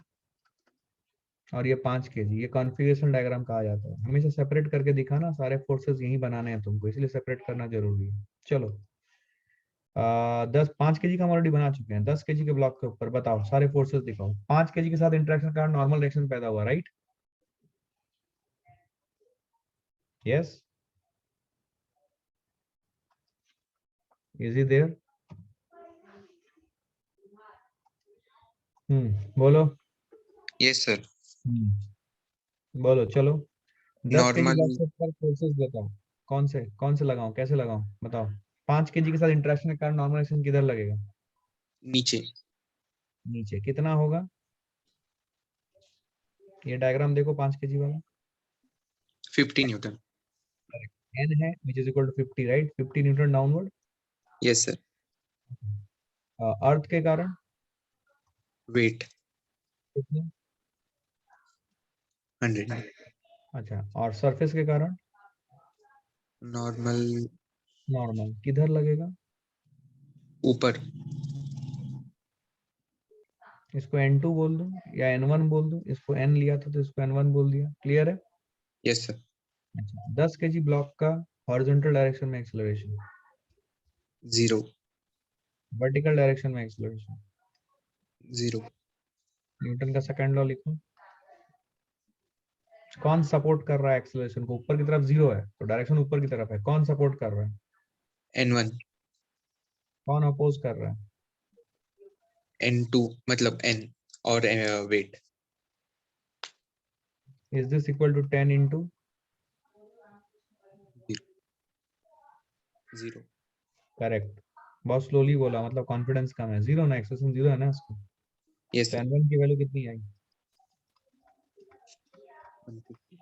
और ये 5 केजी, ये कॉन्फ़िगरेशन डायग्राम कहा जाता है। हमेशा सेपरेट करके दिखाना, सारे फोर्सेस यही बनाने हैं तुमको, इसलिए सेपरेट करना जरूरी है। चलो 5 केजी का हम ऑलरेडी बना चुके हैं। 10 केजी के ब्लॉक के ऊपर बताओ सारे फोर्सेस दिखाओ। 5 केजी के साथ इंटरेक्शन के कारण नॉर्मल रिएक्शन पैदा हुआ, right? Yes, is he there? बोलो। Yes sir. बोलो चलो। 10 केजी नॉर्मल। ब्लॉक के ऊपर फोर्सेस बताओ। कौन से लगाऊं, कैसे लगाऊं बताओ। 5 केजी के साथ इंटरेक्शन के कारण नॉर्मल रिएक्शन किधर लगेगा? नीचे। नीचे। कितना होगा? ये डायग्राम देखो 5 केजी वाला। 50 न्यूटन। n है which is equal to 50, right? 50 newton downward. Yes sir. Earth के कारण वेट कितने? 100। अच्छा, और सरफेस के कारण? नॉर्मल। नॉर्मल। किधर लगेगा? ऊपर। इसको n2 बोल दूं या n1 बोल दूं? इसको n लिया था तो इसको n1 बोल दिया। क्लियर है? Yes sir. अच्छा, 10 केजी ब्लॉक का हॉरिजॉन्टल डायरेक्शन में एक्सेलरेशन, 0। वर्टिकल डायरेक्शन में एक्सेलरेशन। 0। न्यूटन का सेकंड लॉ लिखो। कौन सपोर्ट कर रहा है एक्सेलरेशन को? ऊपर की तरफ 0 है तो डायरेक्शन ऊपर की तरफ है। कौन सपोर्ट कर रहा है? n1। कौन अपोज कर रहा है? n2 मतलब n और weight. Is this equal to 10 into? 0। Correct. बहुत स्लोली बोला, मतलब कॉन्फिडेंस कम है। 0 ना, एक्सेलरेशन 0 है ना इसको। यस तो सर। n1 की वैल्यू कितनी आई? 150।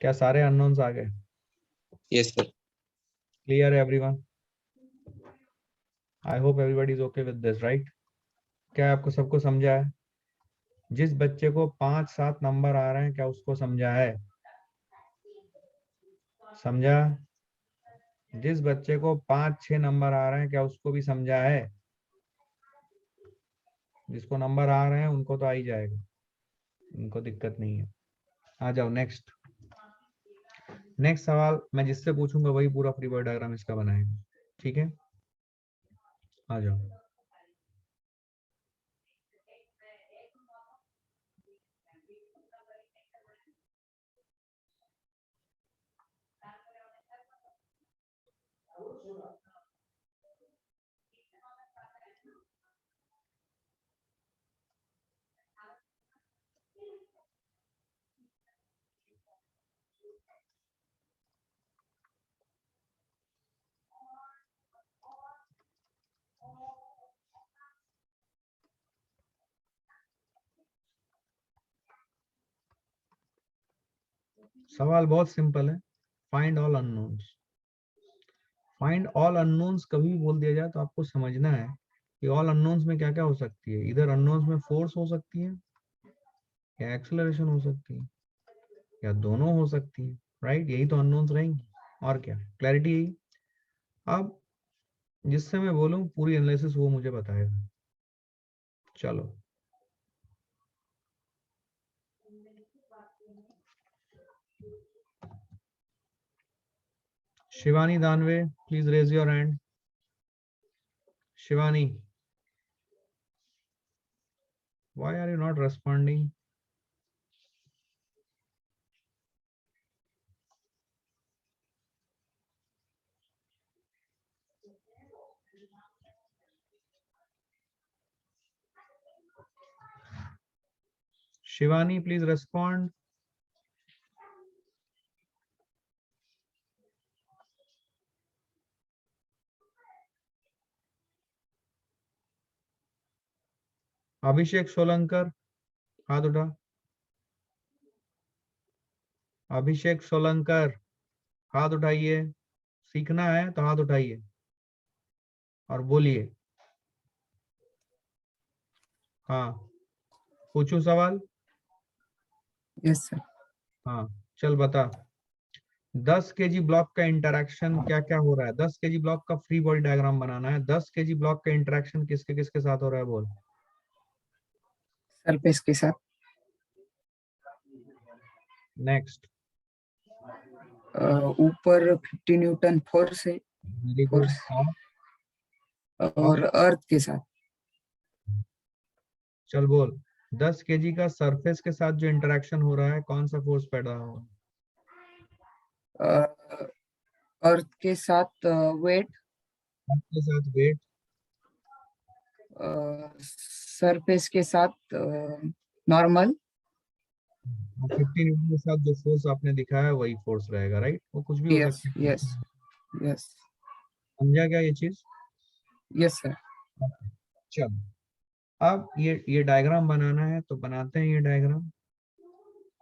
क्या सारे अननोन्स आ गए? Yes sir. क्लियर है everyone? I hope everybody is okay with this, right? क्या आपको सबको समझा है? जिस बच्चे को 5-7 नंबर आ रहे हैं, क्या उसको समझा है? समझा? जिस बच्चे को 5-6 नंबर आ रहे हैं, क्या उसको भी समझा है? जिसको नंबर आ रहे हैं उनको तो आ ही जाएगा। इनको दिक्कत नहीं है। आ जाओ नेक्स्ट। नेक्स्ट सवाल मैं जिससे पूछूंगा वही पूरा फ्री बॉडी डायग्राम इसका बनाएगा, ठीक है? आ जाओ। सवाल बहुत सिंपल है, find all unknowns. Find all unknowns कभी भी बोल दिया जाए तो आपको समझना है कि ऑल अननोन्स में क्या क्या हो सकती है। इधर अननोन्स में फोर्स हो सकती है, या एक्सेलरेशन हो सकती है, या दोनों हो सकती है, राइट? यही तो अननोन्स रहेंगी, और क्या? क्लैरिटी यही। अब जिससे मैं बोलूं पूरी एनालिसिस वो मुझे बताएगा। चलो Shivani Danve, please raise your hand. Shivani, why are you not responding? Shivani, please respond. Abhishek Solankar, हाथ उठा। अभिषेक सोलंकर, हाथ उठाइए। सीखना है तो हाथ उठाइए और बोलिए। हाँ, पूछूं सवाल? Yes sir. हाँ, चल बता। 10 kg ब्लॉक का इंटरेक्शन क्या क्या हो रहा है? 10 kg ब्लॉक का फ्री बॉडी डायग्राम बनाना है। 10 kg ब्लॉक का इंटरेक्शन किसके किसके साथ हो रहा है? बोल। सरफेस के साथ। नेक्स्ट। ऊपर 50 न्यूटन फोर्स है। Very good. और अर्थ के साथ। चल बोल। 10 kg का सरफेस के साथ जो इंटरेक्शन हो रहा है कौन सा फोर्स पैदा हो? अर्थ के साथ वेट। अर्थ के साथ वेट। सरफेस के साथ नॉर्मल। 50 न्यूटन के साथ जो फोर्स आपने दिखाया वही फोर्स रहेगा, राइट? वो कुछ भी हो यस सकता है। Yes yes. समझा क्या ये चीज? Yes sir. चलो अब ये डायग्राम बनाना है तो बनाते हैं ये डायग्राम।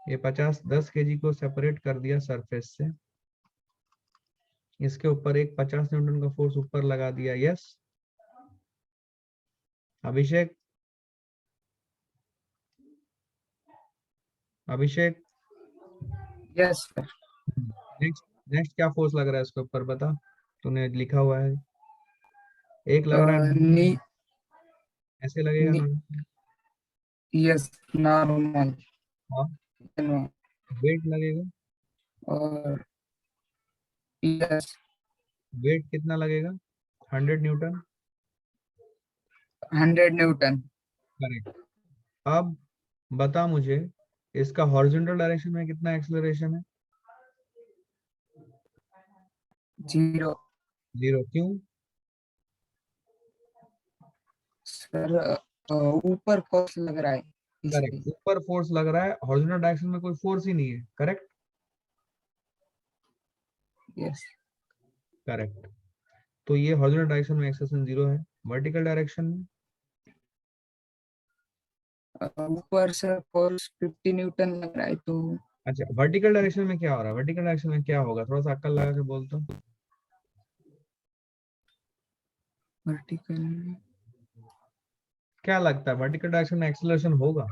ये 10 kg को सेपरेट कर दिया सरफेस से। इसके ऊपर एक 50 न्यूटन का फोर्स ऊपर लगा दिया। Yes Abhishek, Abhishek. Yes sir. Next next क्या फोर्स लग रहा है इसके ऊपर बता? तूने लिखा हुआ है। एक लग रहा है, ऐसे लगेगा ना? Yes normal. हाँ, वेट लगेगा। और यस वेट कितना लगेगा? 100 न्यूटन। 100 न्यूटन। करेक्ट। अब बता मुझे इसका हॉरिजॉन्टल डायरेक्शन में कितना एक्सेलरेशन है? 0। 0। क्यों? सर ऊपर फोर्स लग रहा है इसलिए। करेक्ट, ऊपर फोर्स लग रहा है। हॉरिजॉन्टल डायरेक्शन में कोई फोर्स ही नहीं है। करेक्ट। यस। करेक्ट। तो ये हॉरिजॉन्टल डायरेक्शन में एक्सेलरेशन 0 है। वर्टिकल डायरेक्शन में ऊपर से फोर्स 50 न्यूटन लग रहा है तो। अच्छा, वर्टिकल डायरेक्शन में क्या हो रहा है? वर्टिकल डायरेक्शन में क्या होगा? थोड़ा सा अक्ल लगा के बोल तो। वर्टिकल। क्या लगता है वर्टिकल डायरेक्शन में एक्सेलरेशन होगा?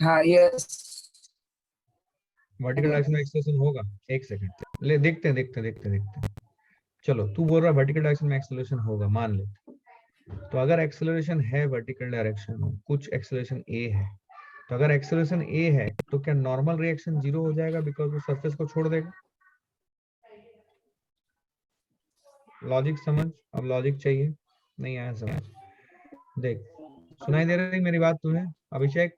हाँ यस। वर्टिकल डायरेक्शन में एक्सेलरेशन होगा? एक सेकंड ले, देखते हैं देखते हैं देखते हैं देखते हैं। चलो तू बोल रहा है वर्टिकल डायरेक्शन में एक्सेलरेशन होगा, मान ले। तो अगर एक्सेलरेशन है वर्टिकल डायरेक्शन में, कुछ एक्सेलरेशन ए है, तो अगर एक्सेलरेशन ए है तो क्या नॉर्मल रिएक्शन 0 हो जाएगा बिकॉज वो सरफेस को छोड़ देगा? लॉजिक समझ? अब लॉजिक चाहिए, नहीं आया समझ? देख, सुनाई दे रही मेरी बात तुम्हें अभिषेक?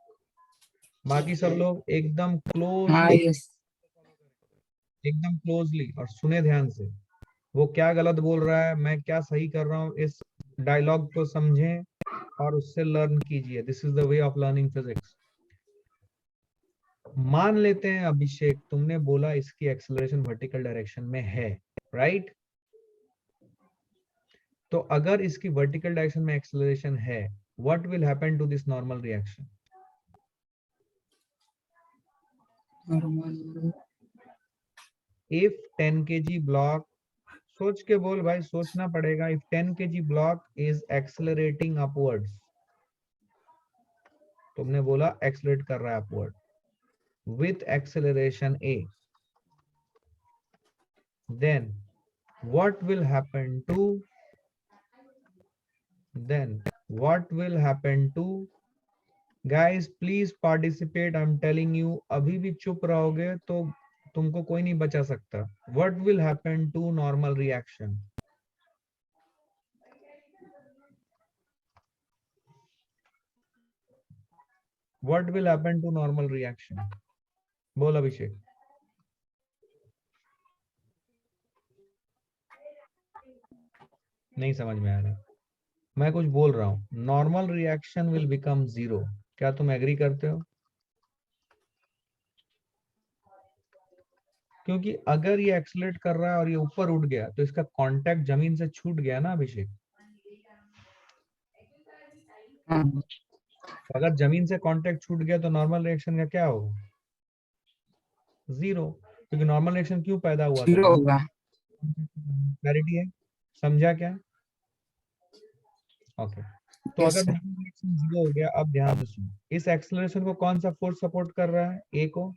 बाकी सब लोग एकदम हाँ क्लोजली, यस एकदम क्लोजली और सुने ध्यान से। वो क्या गलत बोल रहा है, मैं क्या सही कर रहा हूँ, इस डायलॉग को समझें और उससे लर्न कीजिए। This is the way of learning physics. मान लेते हैं अभिषेक तुमने बोला इसकी एक्सेलरेशन वर्टिकल डायरेक्शन में है, राइट? तो अगर इसकी वर्टिकल डायरेक्शन में एक्सेलरेशन है, what will happen to this normal reaction? Normal if 10 kg block, सोच के बोल भाई, सोचना पड़ेगा। If 10 kg block is accelerating upwards, तुमने बोला एक्सेलरेट कर रहा है upward with acceleration a, then what will happen to, guys please participate, I'm telling you, अभी भी चुप रहोगे तो तुमको कोई नहीं बचा सकता। what will happen to normal reaction? what will happen to normal reaction? बोल अभिषेक। नहीं समझ में आ रहा, मैं कुछ बोल रहा हूं। नॉर्मल रिएक्शन विल बिकम 0, क्या तुम एग्री करते हो? क्योंकि अगर ये एक्सलेट कर रहा है और ये ऊपर उठ गया तो इसका कांटेक्ट जमीन से छूट गया ना अभिषेक। हाँ तो अगर जमीन से कांटेक्ट छूट गया तो नॉर्मल रिएक्शन का क्या होगा? 0, क्योंकि नॉर्मल रिएक्शन क्यों पैदा हुआ था? 0 होगा क्लैरिटी है? समझा क्या? ओके तो यस अगर सर नॉर्मल रिएक्शन 0 हो गया, अब ध्यान से सुनो, इस एक्सेलरेशन को कौन सा फोर्स सपोर्ट कर रहा है? ए को।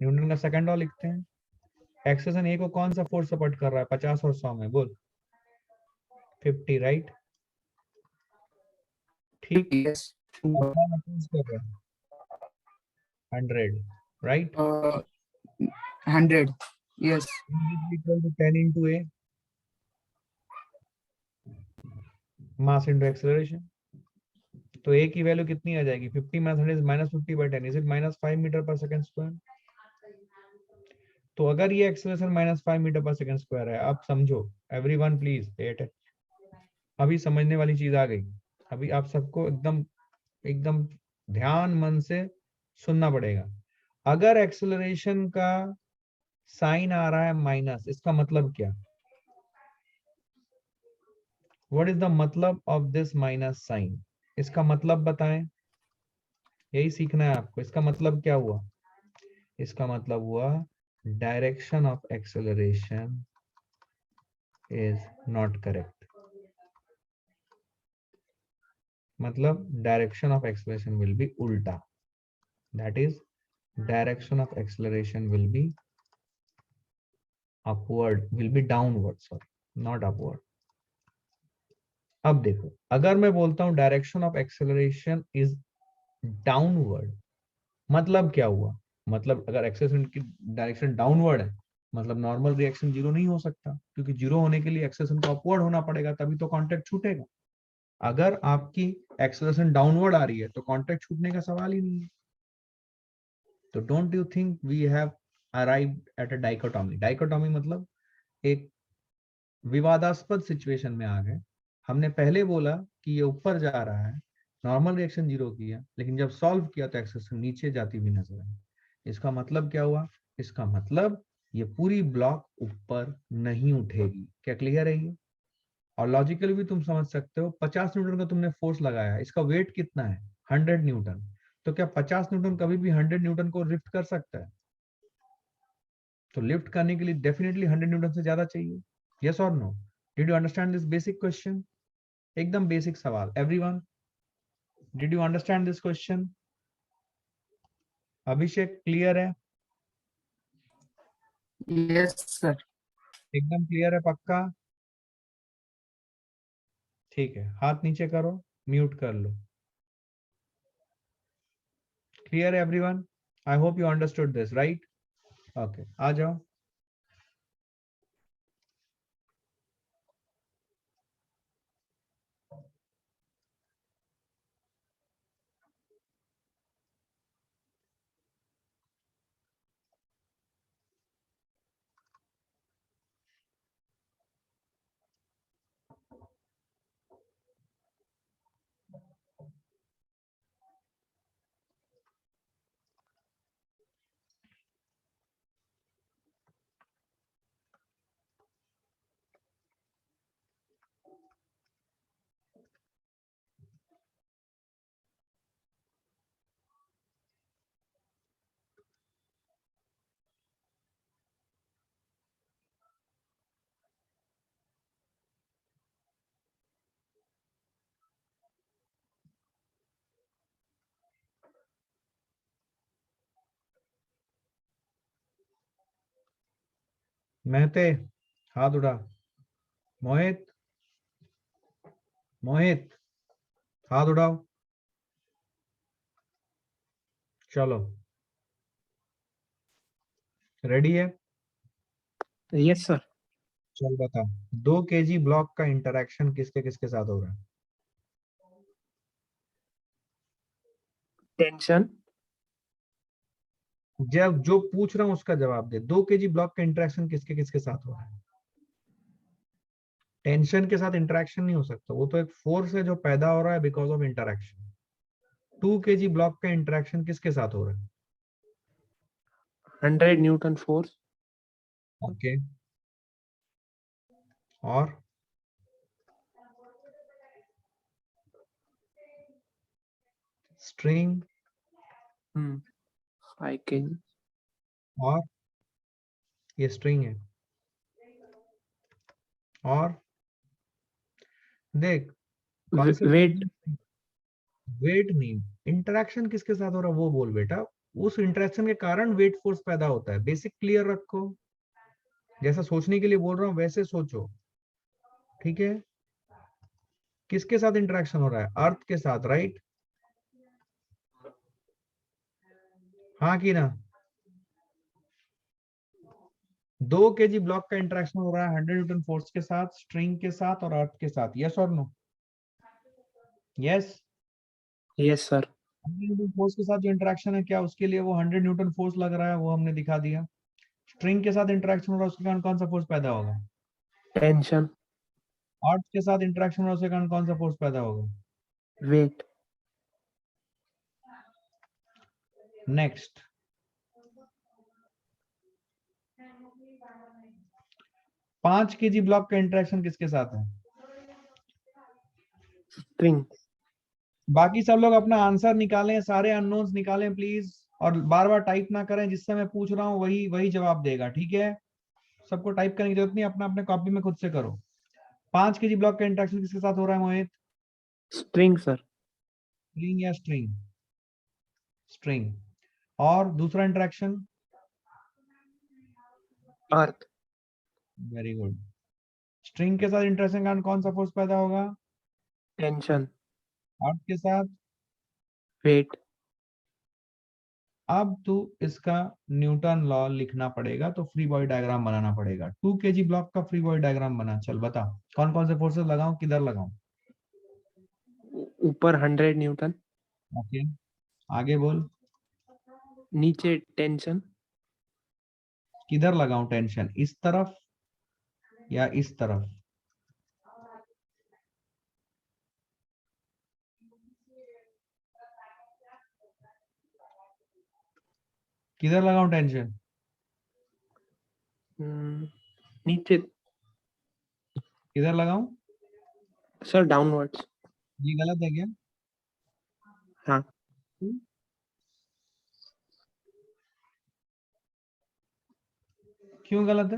न्यूटन का सेकंड लॉ लिखते हैं। एक्सेलरेशन ए को कौन सा फोर्स सपोर्ट कर रहा है 50 और 100 में? बोल। 50, राइट? ठीक। यस और कौन अपोज कर रहा है? 100, right? 100 yes equal to 10 into a, mass into acceleration। तो a की वैल्यू कितनी आ जाएगी? 50 minus 100 is minus 50/10, is it -5 metre per second square? तो अगर ये acceleration -5 metre per second square है, आप समझो, एवरीवन प्लीज पे अटेंशन, अभी समझने वाली चीज आ गई। अभी आप सबको एकदम एकदम ध्यान मन से सुनना पड़ेगा। अगर एक्सेलरेशन का साइन आ रहा है माइनस, इसका मतलब क्या? व्हाट इज द मतलब ऑफ दिस माइनस साइन? इसका मतलब बताएं, यही सीखना है आपको। इसका मतलब क्या हुआ? इसका मतलब हुआ direction of acceleration is not correct. मतलब direction of acceleration will be उल्टा, that is direction of acceleration will be upward, will be downward, sorry not upward. अब देखो, अगर मैं बोलता हूं direction of acceleration is downward, मतलब क्या हुआ? मतलब अगर एक्सेलरेशन की डायरेक्शन डाउनवर्ड है, मतलब नॉर्मल रिएक्शन 0 नहीं हो सकता, क्योंकि 0 होने के लिए एक्सेलरेशन को अपवर्ड होना पड़ेगा, तभी तो कांटेक्ट छूटेगा। अगर आपकी एक्सेलरेशन डाउनवर्ड आ रही है तो कांटेक्ट छूटने का सवाल ही नहीं है। तो don't you think we have arrived at a dichotomy? Dichotomy मतलब एक विवादास्पद सिचुएशन में आ गए। हमने पहले बोला कि ये ऊपर जा रहा है, नॉर्मल रिएक्शन 0 किया, लेकिन जब सॉल्व किया तो एक्सेलरेशन नीचे जाती हुई नजर आई। इसका मतलब क्या हुआ? इसका मतलब ये पूरी ब्लॉक ऊपर नहीं उठेगी। क्या क्लियर है ये? और लॉजिकली भी तुम समझ सकते हो, 50 न्यूटन का तुमने फोर्स लगाया, इसका वेट कितना है? 100 न्यूटन। तो क्या 50 न्यूटन कभी भी 100 न्यूटन को लिफ्ट कर सकता है? तो लिफ्ट करने के लिए डेफिनेटली 100 न्यूटन से ज्यादा चाहिए। यस और no? Did you understand this basic question? एकदम बेसिक सवाल। Everyone, did you understand this question? Abhishek clear है? यस सर एकदम क्लियर है? पक्का? ठीक है, हाथ नीचे करो, म्यूट कर लो। Clear everyone? I hope you understood this, right? Okay, आ जाओ. महते हाथ उठा. मोहित मोहित हाथ उठाओ. चलो, रेडी है? Yes sir. चल बता. 2 kg ब्लॉक का इंटरेक्शन किसके किसके साथ हो रहा है? टेंशन. जब जो पूछ रहा हूं उसका जवाब दे. 2 kg ब्लॉक का इंटरेक्शन किसके किसके साथ हो रहा है? टेंशन के साथ इंटरेक्शन नहीं हो सकता, वो तो एक फोर्स है जो पैदा हो रहा है because of interaction. 2 kg block का इंटरेक्शन किसके साथ हो रहा है? 100 न्यूटन फोर्स. ओके. और स्ट्रिंग 5 kg. और ये स्ट्रिंग है. और देख वेट. वेट नहीं, इंटरेक्शन किसके साथ हो रहा है वो बोल बेटा. उस इंटरेक्शन के कारण वेट फोर्स पैदा होता है. बेसिक क्लियर रखो. जैसा सोचने के लिए बोल रहा हूं वैसे सोचो, ठीक है? किसके साथ इंटरेक्शन हो रहा है? अर्थ के साथ, राइट? हाँ कि ना? 2 kg ब्लॉक का इंटरेक्शन हो रहा है 100 न्यूटन फोर्स के साथ, स्ट्रिंग के साथ और अर्थ के साथ. यस और no? Yes. Yes sir. 100 Newton force के साथ जो इंटरेक्शन है, क्या उसके लिए वो 100 न्यूटन फोर्स लग रहा है? वो हमने दिखा दिया. स्ट्रिंग के साथ इंटरेक्शन हो रहा है, उसके कारण कौन सा फोर्स पैदा होगा? टेंशन. अर्थ के साथ इंटरेक्शन हो रहा है, उसके कारण कौन सा फोर्स पैदा होगा? वेट. नेक्स्ट. पांच केजी ब्लॉक का इंटरेक्शन किसके साथ है? स्प्रिंग. बाकी सब लोग अपना आंसर निकालें, सारे अननोन्स निकालें प्लीज, और बार बार टाइप ना करें. जिससे मैं पूछ रहा हूँ वही वही जवाब देगा, ठीक है? सबको टाइप करने की जरूरत नहीं, अपना अपने कॉपी में खुद से करो. 5 केजी ब्लॉक का इंटरेक्शन किसके साथ हो रहा है मोहित? Spring sir. स्प्रिंग या स्ट्रिंग? स्ट्रिंग. और दूसरा interaction? Earth. Very good. String के साथ इंटरेक्शन के कारण कौन सा फोर्स पैदा होगा? टेंशन. अर्थ के साथ? वेट. अब तू इसका न्यूटन लॉ लिखना पड़ेगा, तो फ्री बॉडी डायग्राम बनाना पड़ेगा. 2 केजी ब्लॉक का फ्री बॉडी डायग्राम बना. चल बता कौन कौन से फोर्सेस लगाऊं, किधर लगाऊं? ऊपर 100 न्यूटन. ओके, आगे बोल. नीचे टेंशन. किधर लगाऊं टेंशन? इस तरफ या इस तरफ? किधर लगाऊं टेंशन? नीचे. किधर लगाऊं? Sir downwards. ये गलत है क्या? हाँ. क्यों गलत है?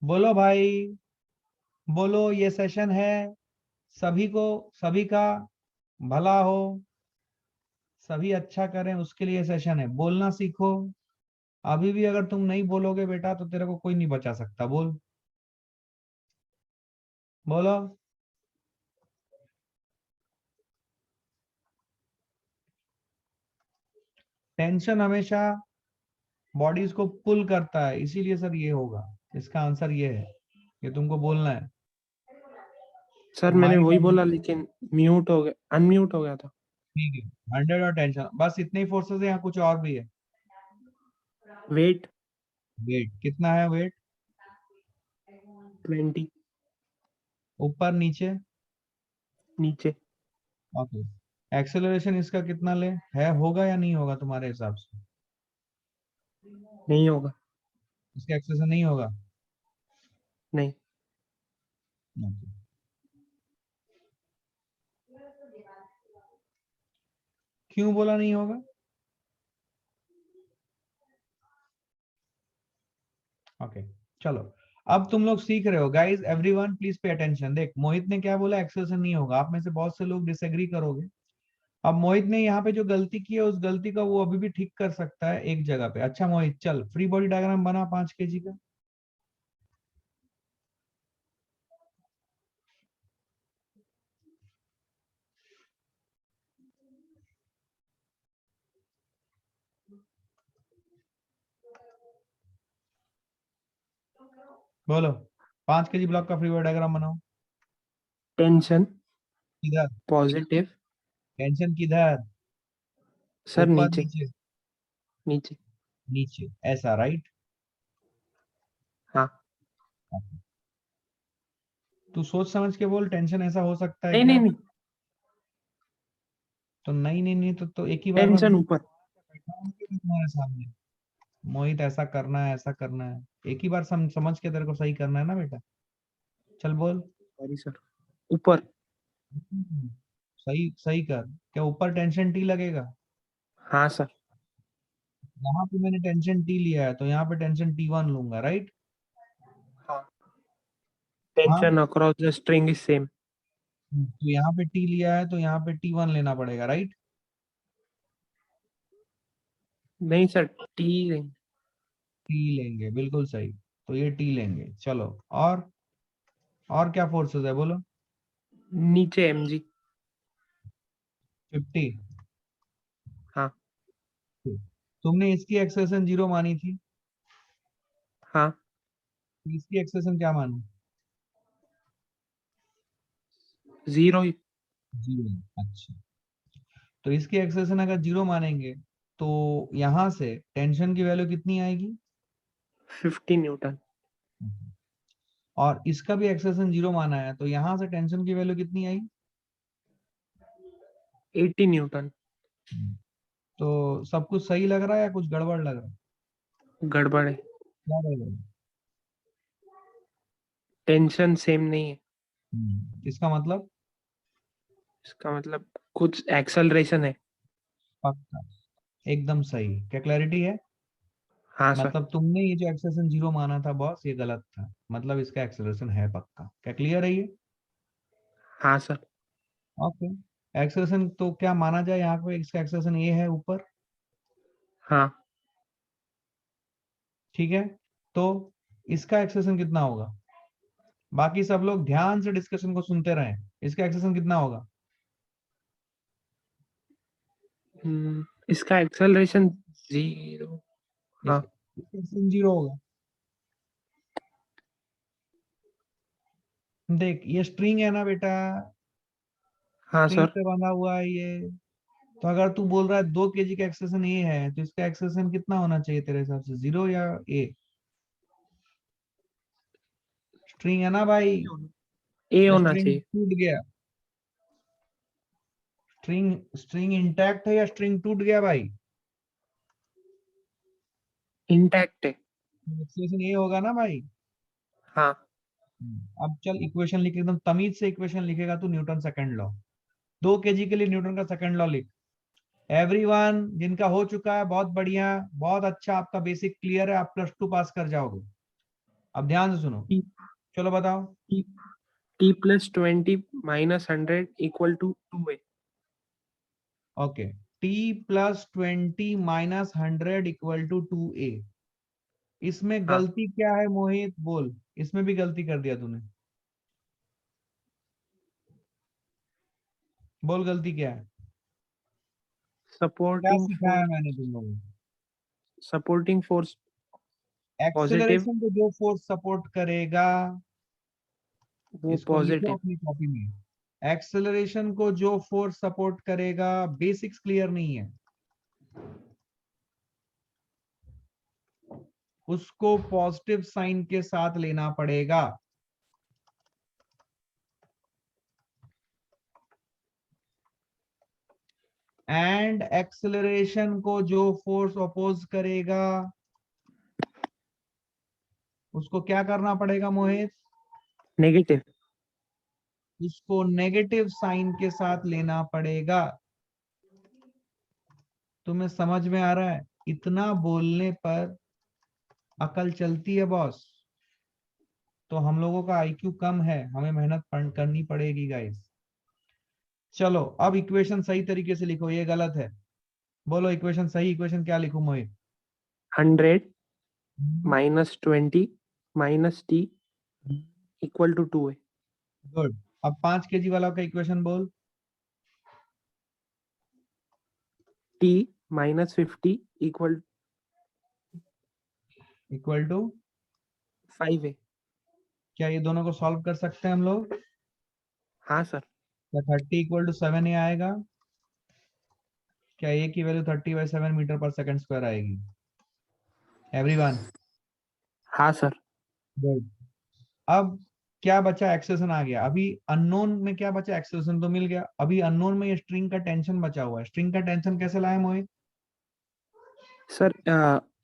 बोलो भाई, बोलो. ये सेशन है सभी को, सभी का भला हो, सभी अच्छा करें, उसके लिए सेशन है. बोलना सीखो. अभी भी अगर तुम नहीं बोलोगे बेटा तो तेरे को कोई नहीं बचा सकता. बोल, बोलो. टेंशन हमेशा बॉडीज को पुल करता है, इसीलिए सर ये होगा। इसका आंसर ये है, ये तुमको बोलना है। सर मैंने Mind वही और- बोला लेकिन म्यूट हो गया, अनम्यूट हो गया था। ठीक है, 100 और टेंशन, बस इतने ही फोर्सेस है, यहाँ कुछ और भी है। वेट वेट कितना है? वेट 20 ऊपर नीचे? नीचे। ओके। एक्सेलरेशन इसका कितना ले है, होगा या नहीं होगा तुम्हारे हिसाब से? नहीं होगा। इसका एक्सेलरेशन नहीं होगा? नहीं। Okay. क्यों बोला नहीं होगा? ओके चलो, अब तुम लोग सीख रहे हो guys, everyone please pay attention. देख मोहित ने क्या बोला, एक्सेलरेशन नहीं होगा। आप में से बहुत से लोग डिसएग्री करोगे। अब मोहित ने यहाँ पे जो गलती की है, उस गलती का वो अभी भी ठीक कर सकता है एक जगह पे। अच्छा मोहित, चल फ्री बॉडी डायग्राम बना 5 kg का। बोलो, 5 kg ब्लॉक का फ्री बॉडी डायग्राम बनाओ। टेंशन किधर? पॉजिटिव। टेंशन किधर? सर ऊपर नीचे नीचे? नीचे। नीचे ऐसा, राइट? हाँ। तू सोच समझ के बोल, टेंशन ऐसा हो सकता है नहीं क्या? नहीं नहीं, तो नहीं नहीं नहीं, तो एक ही बार मैं टेंशन ऊपर। बैठा हूँ कि तुम्हारे सामने, मोहित ऐसा करना है, ऐसा करना है, एक ही बार समझ के तेरे को सही करना है ना बेटा। चल बोल। सॉरी सर, ऊपर। सही सही कर। क्या ऊपर टेंशन टी लगेगा? हाँ सर। यहाँ पे मैंने टेंशन टी लिया है, तो यहाँ पे टेंशन T1 लूंगा, राइट? हाँ। हाँ, tension across the string is same. तो यहाँ पे टी लिया है, तो यहाँ पे T1 लेना पड़ेगा, राइट? नहीं सर, टी। टी लेंगे, बिल्कुल सही। तो ये टी लेंगे। चलो, और क्या फोर्सेस है बोलो? नीचे mg। 50। हाँ। तुमने इसकी एक्सेलेरेशन 0 मानी थी, हाँ। तो इसकी एक्सेलेरेशन क्या मानी? 0। 0। अच्छा, तो इसकी एक्सेलेरेशन अगर 0 मानेंगे, तो यहां से टेंशन की वैल्यू कितनी आएगी? 50 न्यूटन। और इसका भी एक्सेलेरेशन 0 माना है, तो यहां से टेंशन की वैल्यू कितनी आई? 80 न्यूटन। तो सब कुछ सही लग रहा है या कुछ गड़बड़ लग रहा है? गड़बड़ है। क्या गड़बड़ है? टेंशन सेम नहीं है। इसका मतलब? इसका मतलब कुछ एक्सेलरेशन है। पक्का, एकदम सही। क्या क्लैरिटी है? हाँ सर। मतलब तुमने ये जो एक्सेलरेशन 0 माना था बॉस, ये गलत था, मतलब इसका एक्सेलरेशन है पक्का। क्या क्लियर है ये? हाँ सर। ओके। एक्सेलरेशन तो क्या माना जाए यहाँ पे, इसका एक्सेलरेशन ये है ऊपर, हाँ। ठीक है? तो इसका एक्सेलरेशन कितना होगा? बाकी सब लोग ध्यान से डिस्कशन को सुनते रहें। इसका एक्सेलरेशन कितना होगा? इसका एक्सेलरेशन 0। हाँ। इसका एक्सेलरेशन 0 होगा। देख, ये स्ट्रिंग है ना बेटा, हाँ स्ट्रिंग सर। पे बंधा हुआ है ये। तो अगर तू बोल रहा है 2 kg का एक्सेलरेशन ये है, तो इसका एक्सेलरेशन कितना होना चाहिए तेरे हिसाब से, 0 या ए? स्ट्रिंग है ना भाई, ए होना स्ट्रिंग चाहिए। टूट गया, स्ट्रिंग स्ट्रिंग इंटैक्ट है या स्ट्रिंग टूट गया भाई? इंटैक्ट है। एक्सप्रेशन ये होगा ना भाई। हाँ। अब चल इक्वेशन लिख, एकदम तमीज से इक्वेशन लिखेगा तू, न्यूटन सेकंड लॉ। 2 kg के लिए न्यूटन का सेकंड लॉ लिख। एवरीवन जिनका हो चुका है, बहुत बढ़िया, बहुत अच्छा, आपका बेसिक क्लियर है, आप +2 पास कर जाओगे। अब ध्यान से सुनो, चलो बताओ। t plus 20 minus 100 equal to 2a। Okay, t + 20 - 100 = 2a। इसमें हाँ। गलती क्या है मोहित, बोल। इसमें भी गलती कर दिया तूने, बोल गलती क्या है? क्या supporting सिखाया force, मैंने तुम लोगों को? supporting force positive, एक्सेलरेशन को जो फोर्स सपोर्ट करेगा, वो इसको लिखो positive. अपनी कॉपी में। एक्सेलरेशन को जो फोर्स सपोर्ट करेगा, बेसिक्स क्लियर नहीं है, उसको पॉजिटिव साइन के साथ लेना पड़ेगा। एंड एक्सेलरेशन को जो फोर्स अपोज करेगा, उसको क्या करना पड़ेगा मोहित? Negative. उसको नेगेटिव साइन के साथ लेना पड़ेगा। तुम्हें समझ में आ रहा है? इतना बोलने पर अकल चलती है बॉस। तो हम लोगों का आईक्यू कम है, हमें मेहनत करनी पड़ेगी गाइस। चलो अब इक्वेशन सही तरीके से लिखो, ये गलत है। बोलो इक्वेशन सही, इक्वेशन क्या लिखूं मोहित? 100 minus 20 minus t equal to 2a. Good. अब 5 kg वाला का इक्वेशन बोल। t minus 50 equal equal to 5a. क्या ये दोनों को सॉल्व कर सकते हैं हम लोग? हाँ सर. क्या 30 इक्वल टू 7 ए आएगा? क्या ए की value 30/7 metre per second square आएगी? एवरीवन हाँ सर. गुड। अब क्या बचा? एक्सेलरेशन आ गया। अभी अननोन में क्या बचा? एक्सेलरेशन तो मिल गया। अभी अननोन में ये स्ट्रिंग का टेंशन बचा हुआ है। स्ट्रिंग का टेंशन कैसे लाए मोहित? सर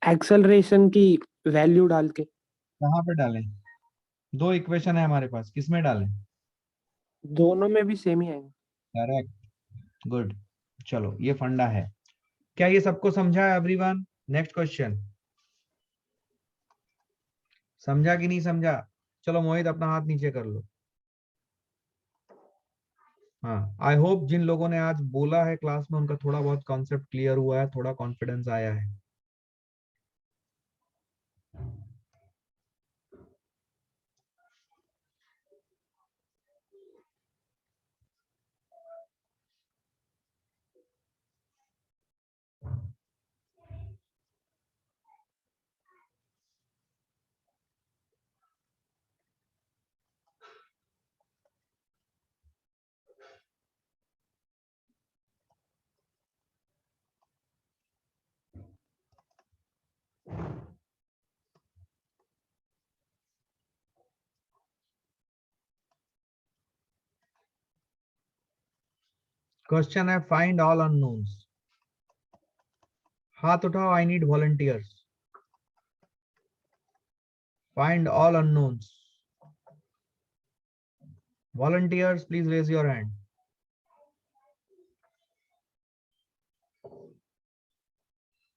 एक्सेलरेशन की वैल्यू डाल के. कहाँ पे डालें? दो इक्वेशन है हमारे पास, किसमें डालें? दोनों में भी सेम ही आएगा. Correct, good. चलो ये फंडा है। क्या ये सबको समझा है एवरीवन? नेक्स्ट क्वेश्चन समझा कि नहीं समझा? चलो मोहित अपना हाथ नीचे कर लो। हाँ, आई होप जिन लोगों ने आज बोला है क्लास में, उनका थोड़ा बहुत कॉन्सेप्ट क्लियर हुआ है, थोड़ा कॉन्फिडेंस आया है। क्वेश्चन है फाइंड ऑल अननोन्स। हाथ उठाओ, I need volunteers. Find all unknowns. Volunteers, please raise your hand.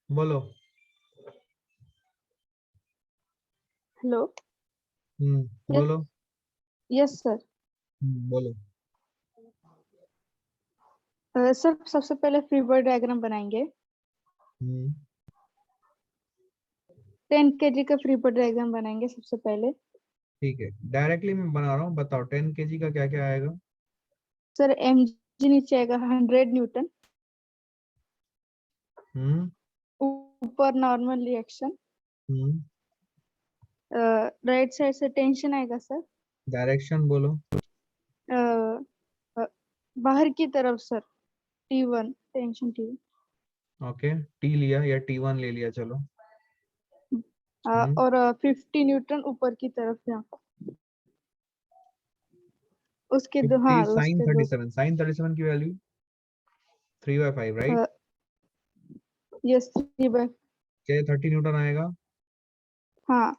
बोलो। हेलो। बोलो। Yes sir. बोलो। सर सबसे पहले फ्री बॉडी डायग्राम बनाएंगे। 10 kg का फ्री बॉडी डायग्राम बनाएंगे सबसे पहले। ठीक है, डायरेक्टली मैं बना रहा हूँ, बताओ 10 kg का क्या क्या आएगा? सर mg नीचे आएगा 100 न्यूटन। ऊपर नॉर्मल रिएक्शन। राइट साइड से टेंशन आएगा सर। डायरेक्शन बोलो। बाहर की तरफ sir T1 tension T1। Okay, T लिया या T1 ले लिया, चलो। और 50 न्यूटन ऊपर की तरफ यहाँ। उसके दो, हाँ साइन उसके दो। 37, साइन 37 की वैल्यू 3/5, राइट? यस 3/5। क्या 30 न्यूटन आएगा? हाँ।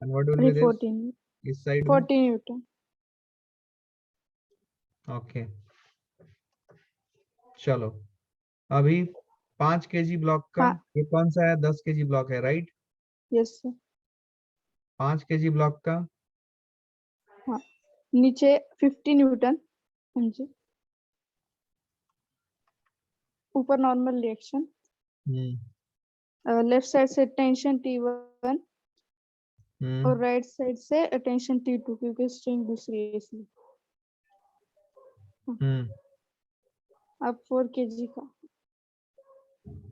And what will be this? 14 इस साइड में 40 न्यूटन। ओके, चलो। अभी 5 kg ब्लॉक का, हाँ। ये कौन सा है? 10 kg ब्लॉक है, right? Yes sir. 5 kg block का हाँ, नीचे 50 न्यूटन mg। ऊपर नॉर्मल रिएक्शन। लेफ्ट साइड से टेंशन T1 और राइट साइड से टेंशन T2 क्योंकि स्ट्रिंग दूसरी है इसलिए। अब 4 kg का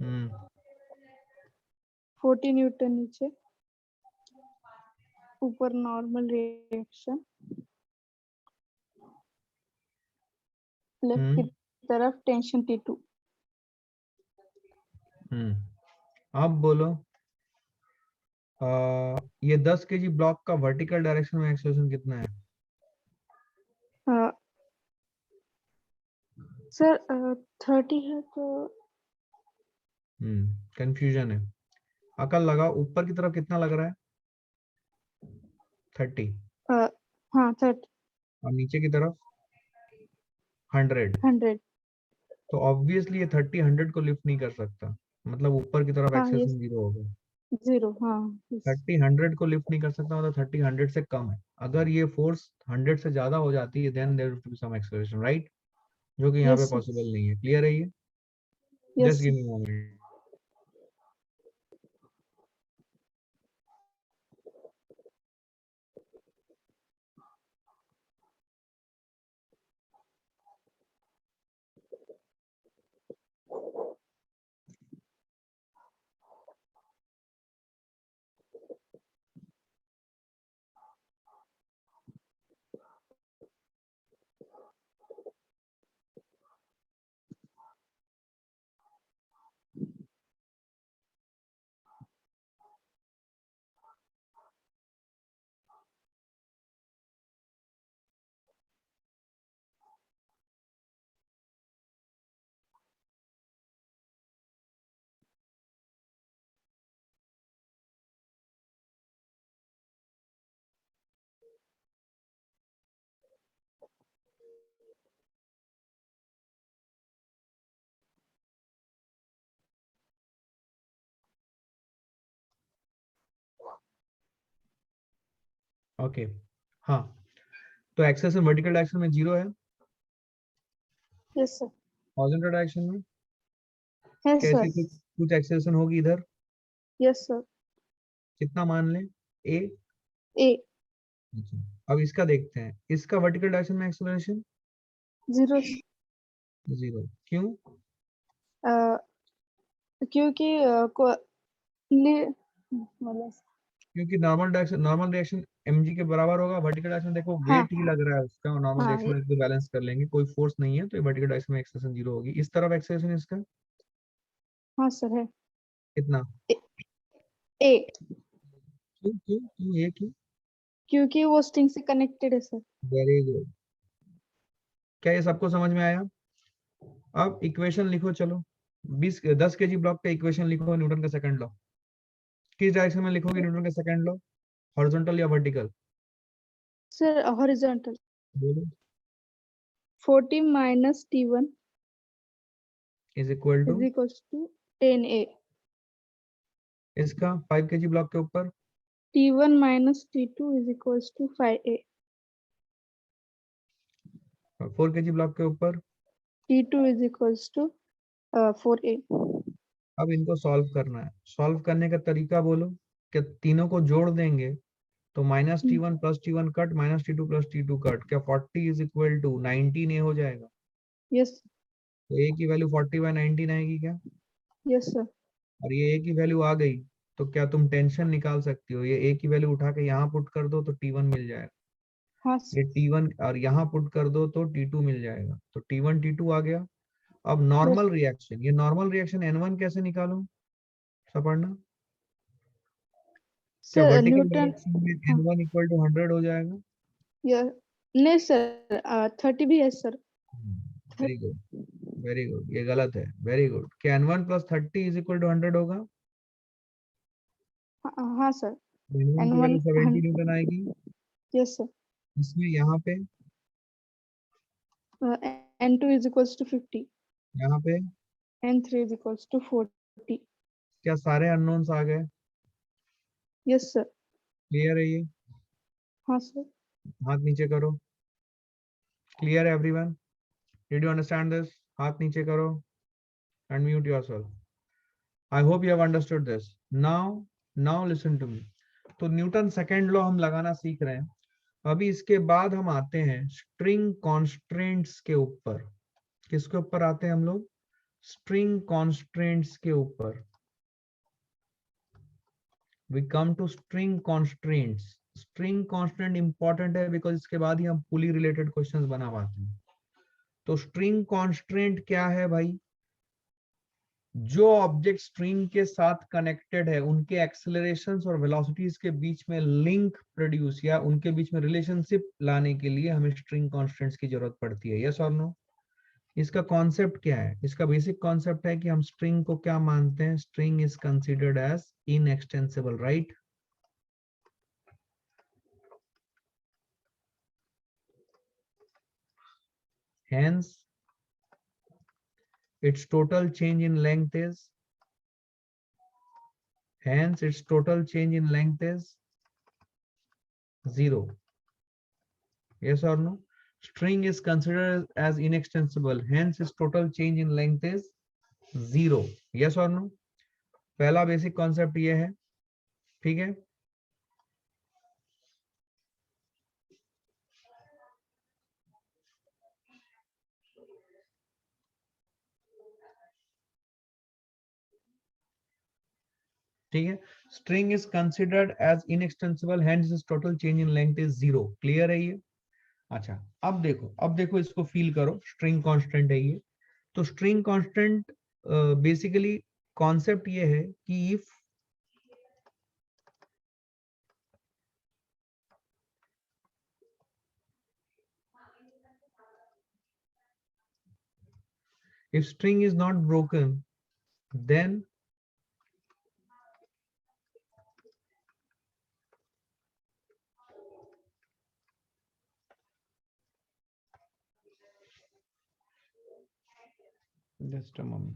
हम्म 40 न्यूटन नीचे, ऊपर नॉर्मल रिएक्शन, लेफ्ट की तरफ टेंशन T2। अब बोलो ये 10 kg ब्लॉक का वर्टिकल डायरेक्शन में एक्सेलरेशन कितना है? सर 30 है तो कंफ्यूजन है। अकल लगाओ, ऊपर की तरफ कितना लग रहा है? 30। हाँ 30 और नीचे की तरफ 100। 100। तो ऑब्वियसली ये 30 100 को लिफ्ट नहीं कर सकता, मतलब ऊपर की तरफ हाँ ये एक्सेलरेशन 0 होगा। 0, हाँ yes। 30 100 को लिफ्ट नहीं कर सकता, मतलब 30 100 से कम है। अगर ये फोर्स 100 से ज्यादा हो जाती है then there to be some acceleration, right? जो कि यहाँ पे Yes, sir. पॉसिबल नहीं है। क्लियर है ये? Yes, just give sir. मी मोमेंट। ओके हाँ, तो एक्सेलरेशन वर्टिकल डायरेक्शन में 0 है, Yes, sir. हॉरिजॉन्टल डायरेक्शन में Yes, sir. कैसी कुछ एक्सेलरेशन होगी इधर। Yes, sir. कितना मान लें? ए। A अच्छा, अब इसका देखते हैं, इसका वर्टिकल डायरेक्शन में एक्सेलरेशन 0, 0। क्यों? क्योंकि मतलब क्योंकि नॉर्मल रिएक्शन mg के बराबर होगा। वर्टिकल डायरेक्शन देखो हाँ वेट ही लग रहा है उसका, और नॉर्मल हाँ रिएक्शन में इसको बैलेंस कर लेंगे, कोई फोर्स नहीं है, तो ये वर्टिकल डायरेक्शन में एक्सेलरेशन 0 होगी। इस तरफ एक्सेलरेशन इसका हाँ सर है कितना? A, क्यों क्यों क्यों ये क्यों? क्योंकि वो स्ट्रिंग से कनेक्टेड है सर। Very good. क्या ये सबको समझ में आया? अब इक्वेशन लिखो, चलो 10 kg ब्लॉक का इक्वेशन लिखो, न्यूटन का सेकंड लॉ। किस डायरेक्शन में लिखोगे न्यूटन का सेकंड लॉ? हॉरिजॉन्टल या वर्टिकल? Sir horizontal. बोलो। 40 minus T1 is equal to is equals to 10A। इसका 5 kg ब्लॉक के ऊपर T1 minus T2 is equals to 5A। 4 kg block के ऊपर T2 is equals to 4A। अब इनको solve करना है। सॉल्व करने का तरीका बोलो। क्या तीनों को जोड़ देंगे तो -T1 plus T1 cut, -T2 plus T2 cut, क्या 40 इज इक्वल टू 19A हो जाएगा? यस तो A की वैल्यू 40/19 आएगी क्या? Yes sir. और ये A की वैल्यू आ गई तो क्या तुम टेंशन निकाल सकती हो? ये A की वैल्यू उठा के यहाँ पुट कर दो तो T1 मिल जाएगा। हाँ ये T1 और यहाँ पुट कर दो तो T2 मिल जाएगा। तो T1 T2 आ गया। अब नॉर्मल रिएक्शन, ये नॉर्मल रिएक्शन N1 कैसे निकालूं? सपढ़ना। क्या सर वर्टिकल न्यूटन। डायरेक्शन में हाँ N1 इक्वल टू 100 हो जाएगा? नहीं सर 30 भी है sir. Very good, very good. ये गलत है। Very good. क्या N1 plus 30 is equal to 100 होगा? हाँ सर। N1 की वैल्यू 70 न्यूटन आएगी। Yes sir. इसमें यहाँ पे N2 is equals to 50। यहाँ पे N3 is equals to 40। क्या सारे अननोन्स आ गए? Yes sir. क्लियर है ये? हाँ सर। हाथ नीचे करो। क्लियर है everyone? Did you understand this? हाथ नीचे करो। Unmute yourself. I hope you have understood this. Now listen to me. तो न्यूटन सेकेंड लॉ हम लगाना सीख रहे हैं। अभी इसके बाद हम आते हैं स्ट्रिंग कॉन्स्ट्रेंट्स के ऊपर। किसके ऊपर आते हैं हम लोग? स्ट्रिंग कॉन्स्ट्रेंट्स के ऊपर। We come to string constraints. String constant important है बिकॉज इसके बाद ही हम पुली रिलेटेड क्वेश्चंस बना पाते हैं। तो स्ट्रिंग कॉन्स्ट्रेंट क्या है भाई? जो ऑब्जेक्ट स्ट्रिंग के साथ कनेक्टेड है उनके एक्सेलरेशंस और वेलोसिटीज के बीच में लिंक प्रोड्यूस या उनके बीच में रिलेशनशिप लाने के लिए हमें स्ट्रिंग कॉन्स्टेंट्स की जरूरत पड़ती है। यस और नो? इसका कॉन्सेप्ट क्या है? इसका बेसिक कॉन्सेप्ट है कि हम स्ट्रिंग को क्या मानते हैं? String is considered as inextensible, right? Hence, its total change in length is zero. Yes or no? String is considered as inextensible, hence its total change in length is zero. Yes or no? पहला basic concept ये है, ठीक है? ठीक है, string is considered as inextensible, hence is total change in length is zero. Clear है ये? अच्छा, अब देखो इसको फील करो। स्ट्रिंग कांस्टेंट है ये। तो स्ट्रिंग कांस्टेंट बेसिकली कॉन्सेप्ट ये है कि if string is not broken, then just a moment.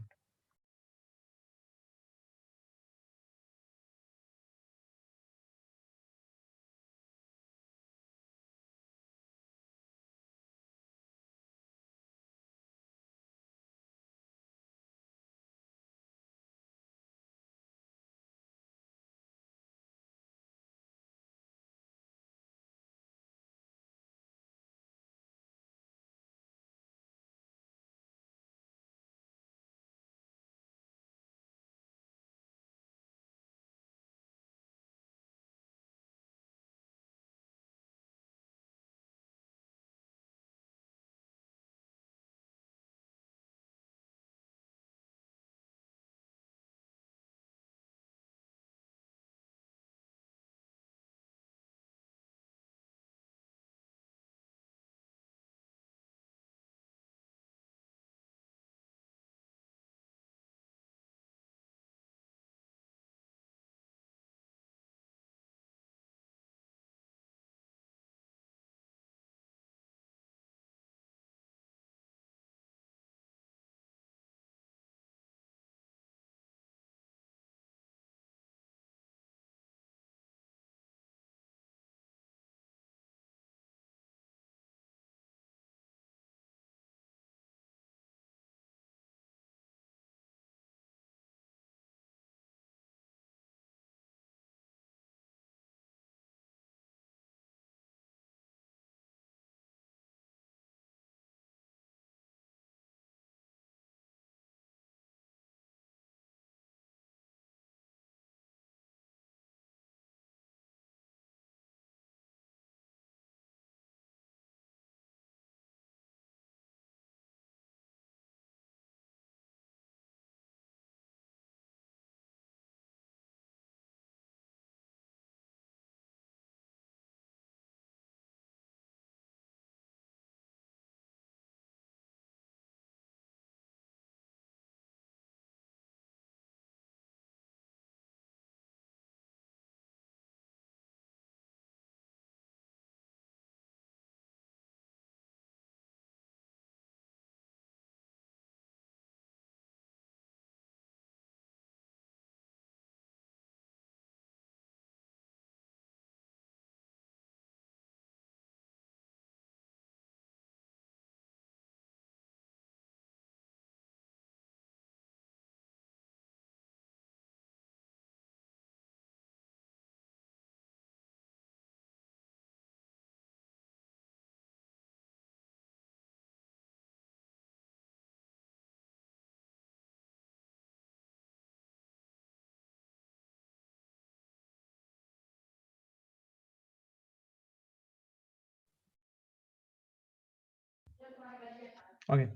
Okay.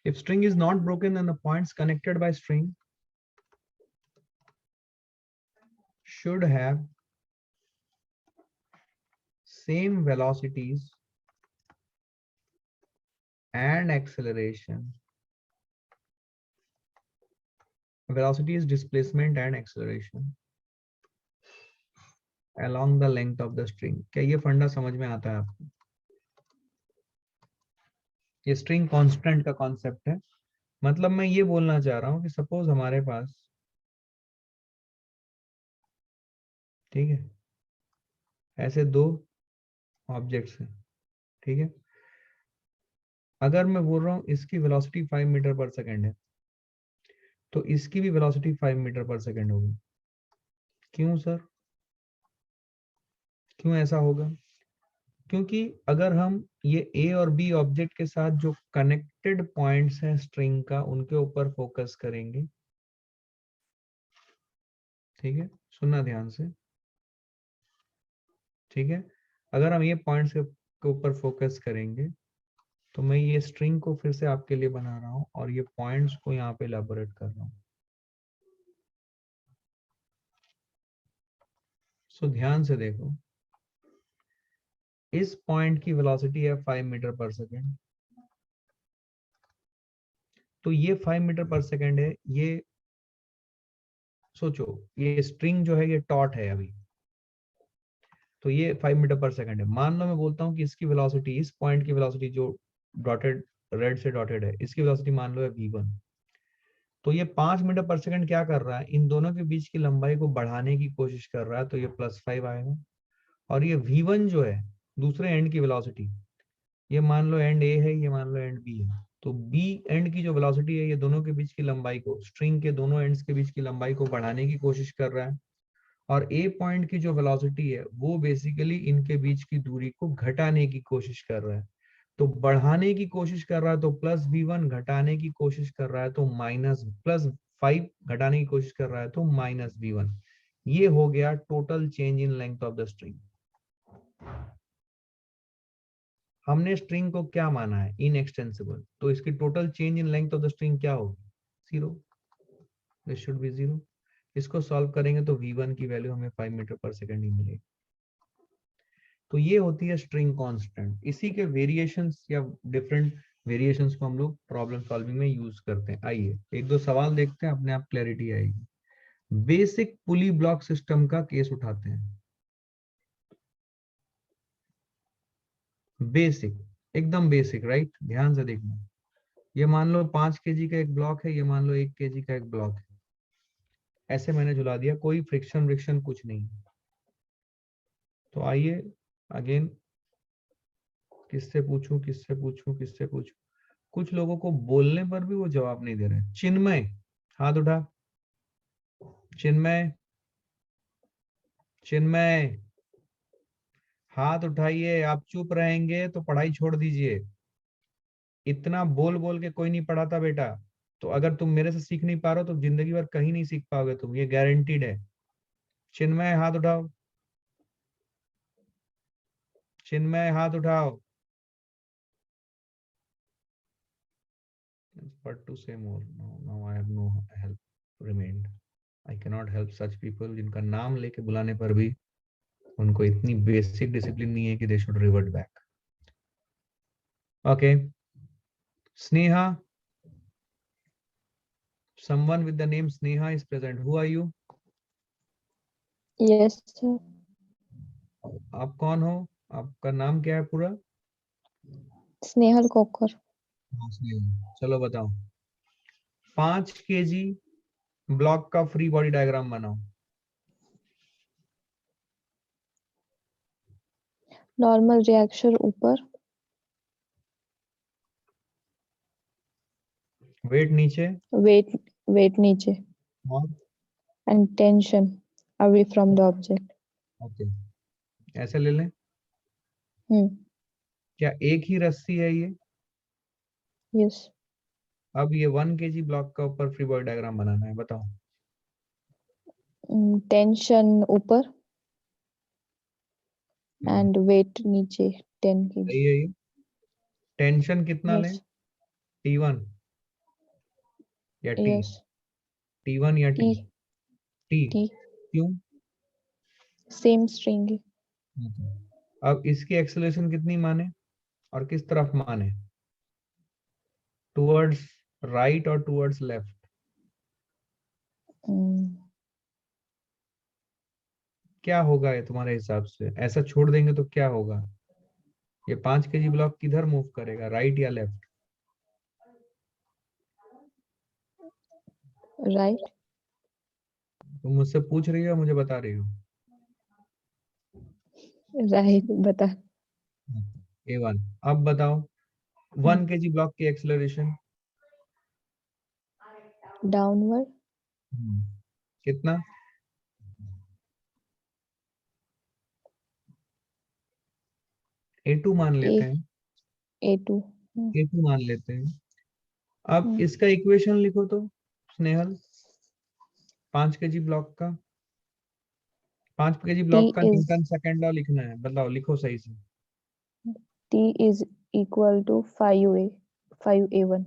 If string is not broken, then the points connected by string should have same velocities and acceleration. Velocity is displacement and acceleration along the length of the string. क्या ये फंडा समझ में आता है आपको? ये string constant का कॉन्सेप्ट है. मतलब मैं ये बोलना चाह रहा हूं कि सपोज हमारे पास, ठीक है, ऐसे दो ऑब्जेक्ट्स हैं, ठीक है. अगर मैं बोल रहा हूं इसकी वेलोसिटी 5 मीटर पर सेकंड है, तो इसकी भी वेलोसिटी 5 मीटर पर सेकंड होगी. क्यों सर? क्यों ऐसा होगा? क्योंकि अगर हम ये ए और बी ऑब्जेक्ट के साथ जो कनेक्टेड पॉइंट्स हैं स्ट्रिंग का, उनके ऊपर फोकस करेंगे, ठीक है, सुनना ध्यान से, ठीक है. अगर हम ये पॉइंट्स के ऊपर फोकस करेंगे, तो मैं ये स्ट्रिंग को फिर से आपके लिए बना रहा हूं और ये पॉइंट्स को यहाँ पे इलैबोरेट कर रहा हूं. सो ध्यान से देखो, इस पॉइंट की वेलोसिटी है 5 मीटर पर सेकेंड. तो ये 5 मीटर पर सेकेंड है. ये सोचो, ये स्ट्रिंग जो है ये टॉट है अभी, तो ये 5 मीटर पर सेकेंड है. मान लो मैं बोलता हूँ कि इसकी वेलोसिटी, इस पॉइंट की वेलोसिटी जो डॉटेड, रेड से डॉटेड है, इसकी वेलोसिटी मान लो है v1. तो ये 5 मीटर पर सेकेंड क्या कर रहा है? इन दोनों के बीच की लंबाई को बढ़ाने की कोशिश कर रहा है, तो ये +5 आएगा. और ये v1 जो है दूसरे एंड की वेलोसिटी, ये मान लो एंड ए है, ये मान लो एंड बी है, तो बी एंड की जो वेलोसिटी है ये दोनों के बीच की लंबाई को, स्ट्रिंग के दोनों एंड्स के बीच की लंबाई को बढ़ाने की कोशिश कर रहा है. और ए पॉइंट की जो वेलोसिटी है वो बेसिकली इनके बीच की दूरी को घटाने की कोशिश कर रहा है. तो बढ़ाने की कोशिश कर रहा है तो +v1, घटाने की कोशिश कर रहा है तो +5, घटाने की कोशिश कर रहा है तो -v1. ये हो गया total change in length of the string. हमने स्ट्रिंग को क्या माना है? इनएक्सटेंसिबल. तो इसकी total change in length of the string क्या होगी? 0. This should be 0. इसको सॉल्व करेंगे तो v1 की वैल्यू हमें 5 मीटर पर सेकंड ही मिलेगी. तो ये होती है स्ट्रिंग कांस्टेंट. इसी के वेरिएशंस या डिफरेंट वेरिएशंस को हम लोग प्रॉब्लम सॉल्विंग में यूज करते हैं. आइए एक दो सवाल देखते हैं, अपने आप क्लैरिटी आएगी. बेसिक पुली ब्लॉक सिस्टम का केस उठाते हैं. बेसिक, एकदम बेसिक, राइट? ध्यान से देखना. ये मान लो 5 केजी का एक ब्लॉक है, ये मान लो 1 केजी का एक ब्लॉक है. ऐसे मैंने झुला दिया, कोई फ्रिक्शन कुछ नहीं. तो आइए अगेन, किससे पूछूं किससे पूछूं किससे पूछूं. कुछ लोगों को बोलने पर भी वो जवाब नहीं दे रहे. चिन्मय, हाथ उठा. चिन्मय, चिन्मय, हाथ उठाइए. आप चुप रहेंगे तो पढ़ाई छोड़ दीजिए. इतना बोल बोल के कोई नहीं पढ़ाता बेटा. तो अगर तुम मेरे से सीख नहीं पा रहे हो तो जिंदगी भर कहीं नहीं सीख पाओगे तुम, ये गारंटीड है. चिन्मय हाथ उठाओ. चिन्मय हाथ उठाओ. But to say more, now I have no help remained. I cannot help such people जिनका नाम लेके बुलाने पर भी उनको इतनी बेसिक डिसिप्लिन नहीं है कि they should revert back. Okay. Sneha. Someone with the name Sneha is present. Who are you? Yes, sir. आप कौन हो? आपका नाम क्या है पूरा? Snehal Kokar. हाँ, स्नेहा. चलो बताओ. 5 केजी ब्लॉक का फ्री बॉडी डायग्राम बनाओ. Normal reaction ऊपर. वेट नीचे. Weight नीचे. और And tension away from the object. Okay, ऐसे ले लें. क्या एक ही रस्सी है ये? Yes. अब ये 1 केजी ब्लॉक का ऊपर फ्री बॉडी डायग्राम बनाना है. बताओ. Tension ऊपर and weight नीचे 10 kg. सही है ये. टेंशन कितना Yes. लें? T1 या T? Yes. T1 या T? T. T T. क्यों? Same string है. Okay. अब इसकी एक्सेलरेशन कितनी माने और किस तरफ माने? टुवर्ड्स राइट और टुवर्ड्स लेफ्ट? क्या होगा ये तुम्हारे हिसाब से? ऐसा छोड़ देंगे तो क्या होगा? ये 5 kg ब्लॉक किधर मूव करेगा, राइट या लेफ्ट? Right. तुम मुझसे पूछ रही हो, मुझे बता रही हो? Right. बता. A1. अब बताओ 1 kg ब्लॉक की एक्सेलरेशन Downward. कितना? A2 मान लेते हैं, A2. A2 मान लेते हैं। अब हम्म। इसका इक्वेशन लिखो तो स्नेहल, 5 kg ब्लॉक का। 5 kg ब्लॉक का is- न्यूटन सेकंड लॉ लिखना है, बताओ, लिखो सही से। T is equal to 5A. 5A1.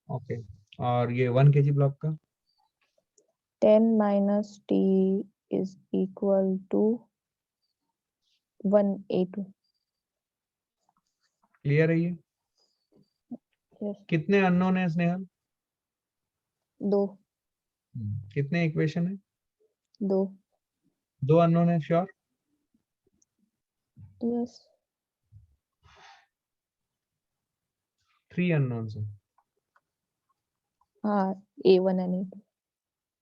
Okay, और ये 1 kg ब्लॉक का? 10 minus T is equal to 1A2. Clear है ये? Yes. कितने अननोन है स्नेहल? 2. कितने इक्वेशन है? 2. 2 अननोन है, श्योर? Yes. 3 अननोन है। हाँ, A1 and A2.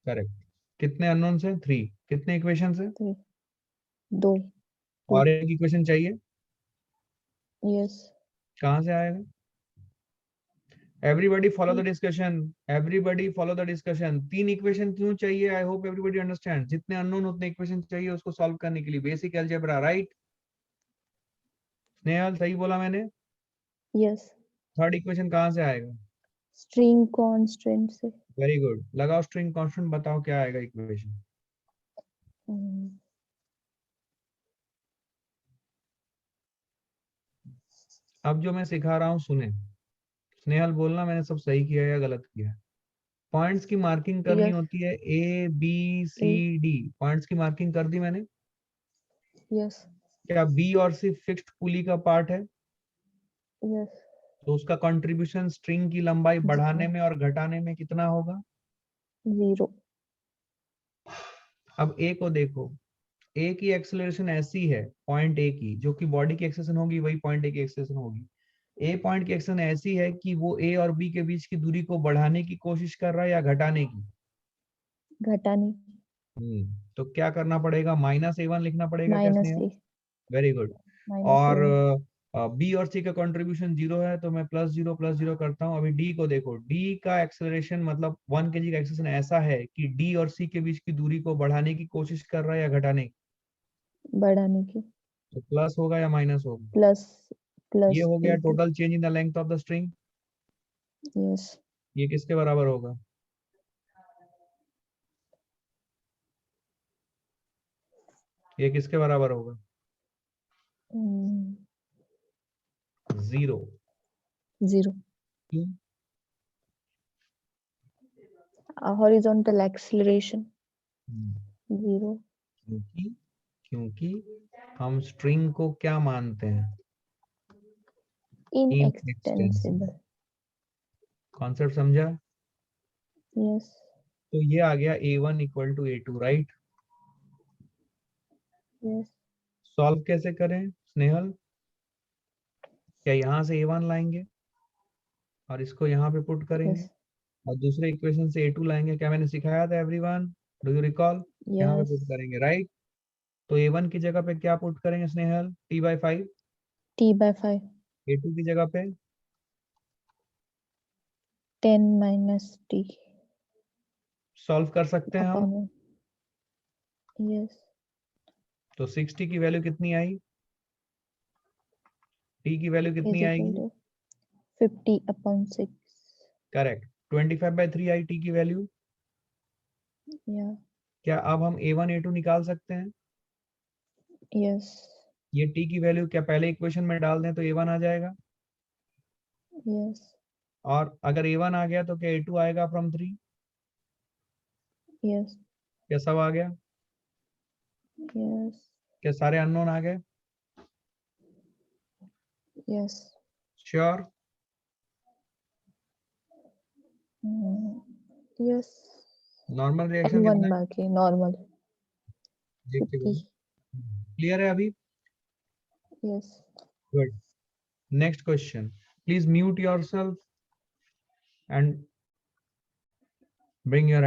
करेक्ट। कितने अननोन है? 3। कितने इक्वेशन है? 3. 2. और एक इक्वेशन चाहिए, Yes. कहाँ से आएगा? Everybody follow the discussion, everybody follow the discussion. 3 equation क्यों चाहिए? I hope everybody understand. जितने अननोन उतने इक्वेशन चाहिए उसको सॉल्व करने के लिए। Basic algebra, right? स्नेहल सही बोला मैंने? Yes. थर्ड इक्वेशन कहाँ से आएगा? String constant से. वेरी गुड, लगाओ स्ट्रिंग कांस्टेंट, बताओ क्या आएगा इक्वेशन? अब जो मैं सिखा रहा हूँ सुने, स्नेहल बोलना मैंने सब सही किया या गलत किया। पॉइंट्स की मार्किंग करनी Yes. होती है, A B C D। Points की मार्किंग कर दी मैंने। Yes. क्या B और C फिक्स्ड पुली का पार्ट है? Yes. तो उसका कंट्रीब्यूशन स्ट्रिंग की लंबाई बढ़ाने में और घटाने में कितना होगा? 0. अब A को देखो, A की एक्सेलरेशन ऐसी है, पॉइंट A की, जो कि बॉडी की एक्सेलरेशन होगी वही पॉइंट A की एक्सेलरेशन होगी। A पॉइंट की एक्सेलरेशन ऐसी है कि वो A और B के बीच की दूरी को बढ़ाने की कोशिश कर रहा है या घटाने की? घटाने. तो क्या करना पड़ेगा? -A1 लिखना पड़ेगा क्या Minus Snehal? A. Very good. Minus और A1. B और C का कंट्रीब्यूशन 0 है, तो मैं +0 करता हूँ। अभी D को देखो, D का एक्सेलरेशन मतलब 1 kg का एक्सेलरेशन ऐसा है कि D और C के बीच की दूरी को बढ़ाने की कोशिश कर रहा है या घटाने की? बढ़ाने की. तो प्लस होगा या माइनस होगा? Plus. ये हो गया A2. Total change in the length of the string. Yes. ये किसके बराबर होगा? ये किसके बराबर होगा? 0। 0. क्यों? Horizontal acceleration. 0. क्योंकि हम स्ट्रिंग को क्या मानते हैं? Inextensible. कॉन्सेप्ट समझा? Yes. तो ये आ गया A1 इक्वल टू A2, राइट? Yes. सॉल्व कैसे करें स्नेहल? क्या यहाँ से A1 लाएंगे और इसको यहाँ पे पुट करेंगे Yes. और दूसरे इक्वेशन से A2 लाएंगे? क्या मैंने सिखाया था एवरीवन? Do you recall? यहाँ पे Yes. पुट करेंगे, राइट? तो A1 की जगह पे क्या पुट करेंगे स्नेहल? T/5। T/5. A2 की जगह पे 10 minus T. सॉल्व कर सकते हैं हम। Upon 1. Yes. तो 60 की वैल्यू कितनी आई? T की वैल्यू Is कितनी equal आएगी? to 50/6. करेक्ट। 25/3 आई T की वैल्यू। Yeah. क्या अब हम A1 A2 निकाल सकते हैं? Yes. ये T की वैल्यू क्या पहले इक्वेशन में डाल दें तो A1 आ जाएगा? Yes. और अगर A1 आ गया तो क्या A2 आएगा फ्रॉम 3? Yes. क्या सब आ गया? Yes. क्या सारे अननोन आ गए? Yes. Sure? Yes. Normal reaction And one कितना है? बाकी normal. देख के 50. बोलो। क्लियर है अभी? Yes. Good. Next question. Please mute yourself and bring your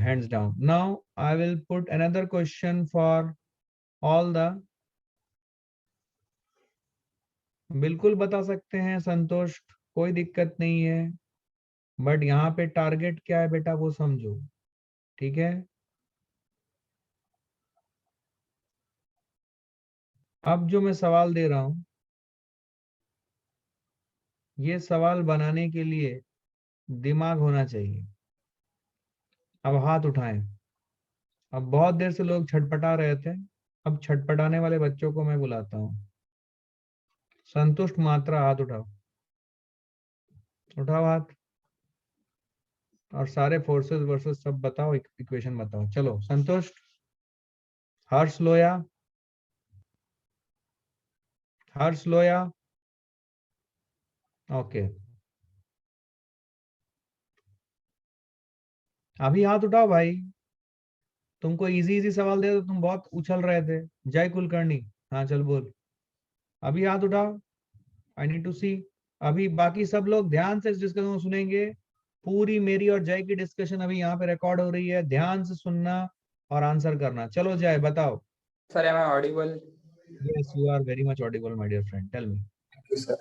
hands down. Now I will put another question for all the. बिल्कुल बता सकते हैं संतोष, कोई दिक्कत नहीं है, बट यहाँ पे टारगेट क्या है बेटा वो समझो, ठीक है? अब जो मैं सवाल दे रहा हूं, ये सवाल बनाने के लिए दिमाग होना चाहिए। अब हाथ उठाएं। अब बहुत देर से लोग छटपटा रहे थे, अब छटपटाने वाले बच्चों को मैं बुलाता हूं। संतुष्ट मात्रा हाथ उठाओ, उठाओ हाथ, और सारे फोर्सेस वर्सेस सब बताओ, इक्वेशन बताओ। चलो संतुष्ट, हर्ष लोया, हर्ष लोया, ओके। अभी हाथ उठाओ भाई, तुमको इजी इजी सवाल दे तो तुम बहुत उछल रहे थे। जय कुलकर्णी, हाँ चल बोल, अभी हाथ उठाओ, आई नीड टू सी। अभी बाकी सब लोग ध्यान से इस डिस्कशन को सुनेंगे। पूरी मेरी और जय की डिस्कशन अभी यहाँ पे रिकॉर्ड हो रही है, ध्यान से सुनना और आंसर करना। चलो जय बताओ। Sir, am I audible? Yes you are very much audible my dear friend, tell me. Thank you, sir.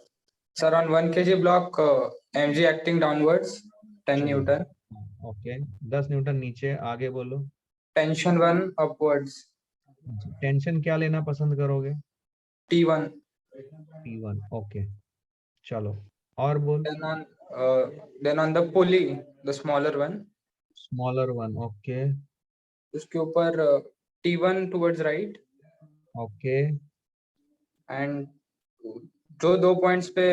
Sir, on 1 kg block, mg acting downwards, 10 Newton. Okay 10 Newton नीचे, आगे बोलो। Tension 1 upwards, टेंशन क्या लेना पसंद करोगे? T1. T1, okay चलो और बोल। Then on the pulley, the smaller one, smaller one, okay उसके ऊपर T1 towards right, okay and जो 2 points पे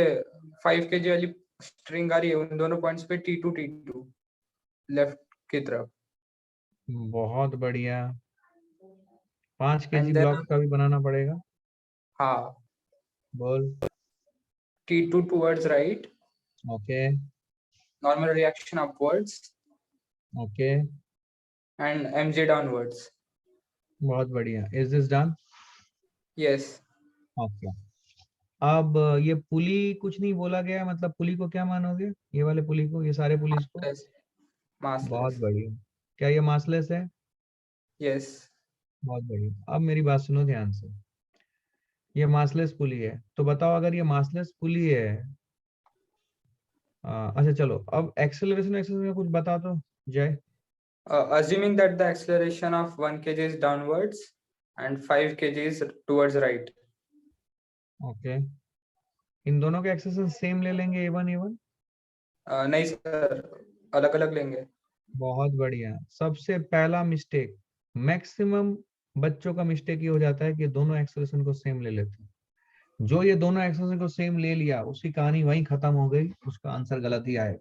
5 kg वाली string आ रही है, उन दोनों points पे T2 left की तरफ। बहुत बढ़िया। 5 kg And then ब्लॉक का भी बनाना पड़ेगा, हाँ, बोल। T2 towards right, okay normal reaction upwards, okay and mg downwards. बहुत बढ़िया। Is this done? Yes. Okay अब ये पुली कुछ नहीं बोला गया, मतलब पुली को क्या मानोगे? ये वाले पुली को, ये सारे पुलिस को? Yes. Massless. बहुत बढ़िया। क्या ये मासलेस है? Yes. बहुत बढ़िया। अब मेरी बात सुनो ध्यान से, ये मासलेस पुली है, तो बताओ अगर ये मासलेस पुली है, अच्छा चलो अब एक्सेलरेशन में कुछ बता दो जय। Assuming that the acceleration of 1 kg is downwards and 5 kg is towards right. Okay in दोनों के एक्सेलरेशन सेम ले लेंगे, A1 A1? नहीं सर, अलग अलग लेंगे। बहुत बढ़िया। सबसे पहला मिस्टेक, मैक्सिमम बच्चों का मिस्टेक ये हो जाता है कि दोनों एक्सेलरेशन को सेम ले लेते हैं। जो ये दोनों एक्सेलरेशन को सेम ले लिया उसकी कहानी वहीं खत्म हो गई, उसका आंसर गलत ही आएगा।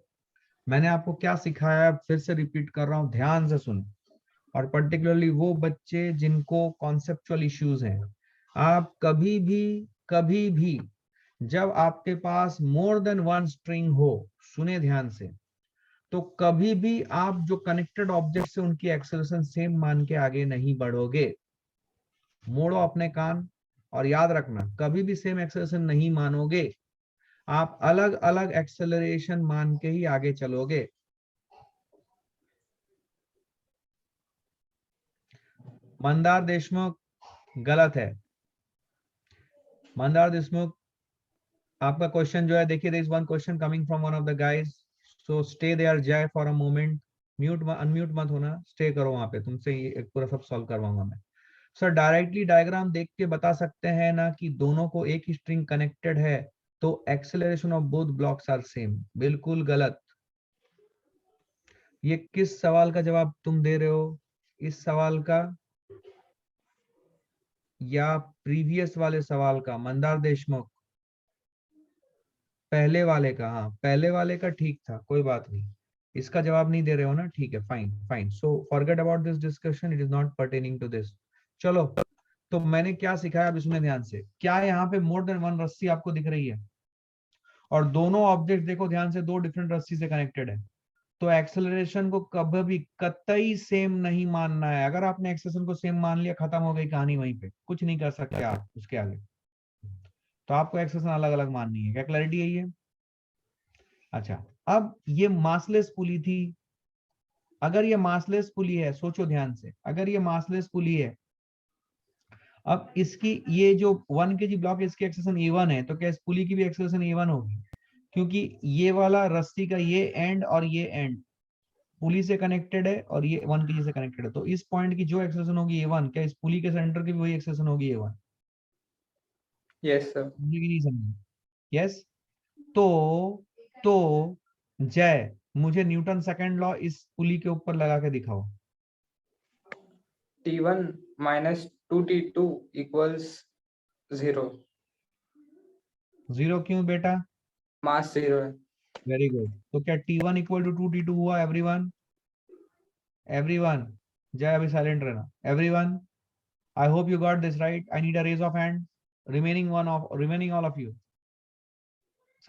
मैंने आपको क्या सिखाया फिर से रिपीट कर रहा हूँ, ध्यान से सुन। और पर्टिकुलरली वो बच्चे जिनको कॉन्सेप्चुअल इश्यूज हैं, आप कभी भी जब आपके पास मोर देन वन स्ट्रिंग हो, सुने ध्यान से, तो कभी भी आप जो कनेक्टेड ऑब्जेक्ट से उनकी एक्सेलरेशन सेम मान के आगे नहीं बढ़ोगे। मोड़ो अपने कान और याद रखना, कभी भी सेम एक्सेलरेशन नहीं मानोगे, आप अलग अलग एक्सेलरेशन मान के ही आगे चलोगे। मंदार देशमुख गलत है। मंदार देशमुख आपका क्वेश्चन जो है, देखिए there is one question coming from one of the guys, so stay there Jai for a moment, mute unmute मत होना, स्टे करो वहां पे, तुमसे ये एक पूरा सब सॉल्व करवाऊंगा मैं। सर डायरेक्टली डायग्राम देख के बता सकते हैं ना कि दोनों को एक ही स्ट्रिंग कनेक्टेड है, तो acceleration of both blocks are same. बिल्कुल गलत। ये किस सवाल का जवाब तुम दे रहे हो? इस सवाल का या प्रीवियस वाले सवाल का? मंदार देशमुख पहले वाले का, हाँ पहले वाले का ठीक था, कोई बात नहीं, इसका जवाब नहीं दे रहे हो ना, ठीक है, fine fine. So forget about this discussion, it is not pertaining to this. चलो, तो मैंने क्या सिखाया अब इसमें ध्यान से, क्या यहाँ पे मोर देन वन रस्सी आपको दिख रही है, और दोनों ऑब्जेक्ट देखो ध्यान से, दो डिफरेंट रस्सी से कनेक्टेड है, तो एक्सेलरेशन को कभी भी कतई सेम नहीं मानना है। अगर आपने एक्सेलरेशन को सेम मान लिया, खत्म हो गई कहानी, वहीं पे कुछ नहीं कर सकते आप उसके आगे। तो आपको एक्सेलरेशन अलग अलग माननी है। क्या क्लैरिटी है ये? अच्छा, अब ये मासलेस पुली थी, अगर ये मासलेस पुली है, सोचो ध्यान से, अगर ये मासलेस पुली है, अब इसकी ये जो 1 kg ब्लॉक, इसकी एक्सेलरेशन A1 है, तो क्या इस पुली की भी एक्सेलरेशन A1 होगी? क्योंकि ये वाला रस्सी का ये एंड और ये एंड पुली से कनेक्टेड है, और ये 1 kg से कनेक्टेड है, तो इस पॉइंट की जो एक्सेलरेशन होगी A1, क्या इस पुली के सेंटर की भी वही एक्सेलरेशन होगी A1? Yes sir. समझे कि नहीं समझे? यस। तो जय, मुझे न्यूटन सेकंड लॉ इस पुली के ऊपर लगा के दिखाओ। T1 minus 2T2 equals 0. 0 क्यों बेटा? मास 0 है। Very good. तो क्या T1 इक्वल टू 2T2 हुआ? एवरीवन, एवरीवन, जय अभी साइलेंट रहना। Everyone, I hope you got this right. I need a raise of hand, remaining all of you.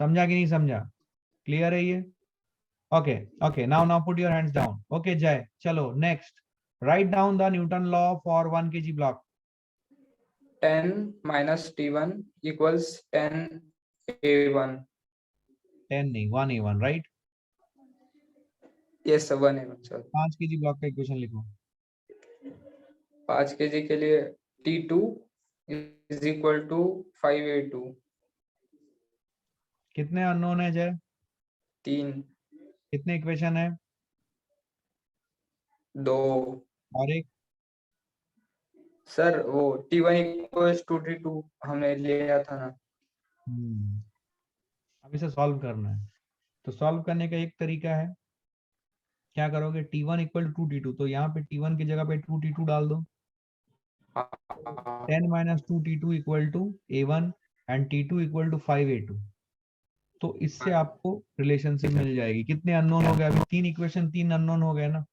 समझा कि नहीं समझा? क्लियर है ये? Okay okay, now put your hands down. Okay Jay, चलो next, write down the Newton law for 1 kg block. 10 minus T1 equals 10A1. 10 नहीं, 1A1, right? Yes sir, 1A1 sir. 5 kg block का equation लिखो। 5 kg के लिए T2 is equal to 5A2. कितने unknown है जय? 3, कितने इक्वेशन है? 2 और एक? सर वो T1 equals to T2 हमने लिया था ना। अब इसे सॉल्व करना है, तो सॉल्व करने का एक तरीका है, क्या करोगे? T1 इक्वल टू 2T2, तो यहाँ पे T1 की जगह पे 2T2 डाल दो। 10 minus 2T2 equal to A1 and T2 equal to 5A2। तो इससे आपको रिलेशनशिप मिल जाएगी। कितने अननोन हो गए अभी? 3 इक्वेशन, 3 अननोन हो गए ना,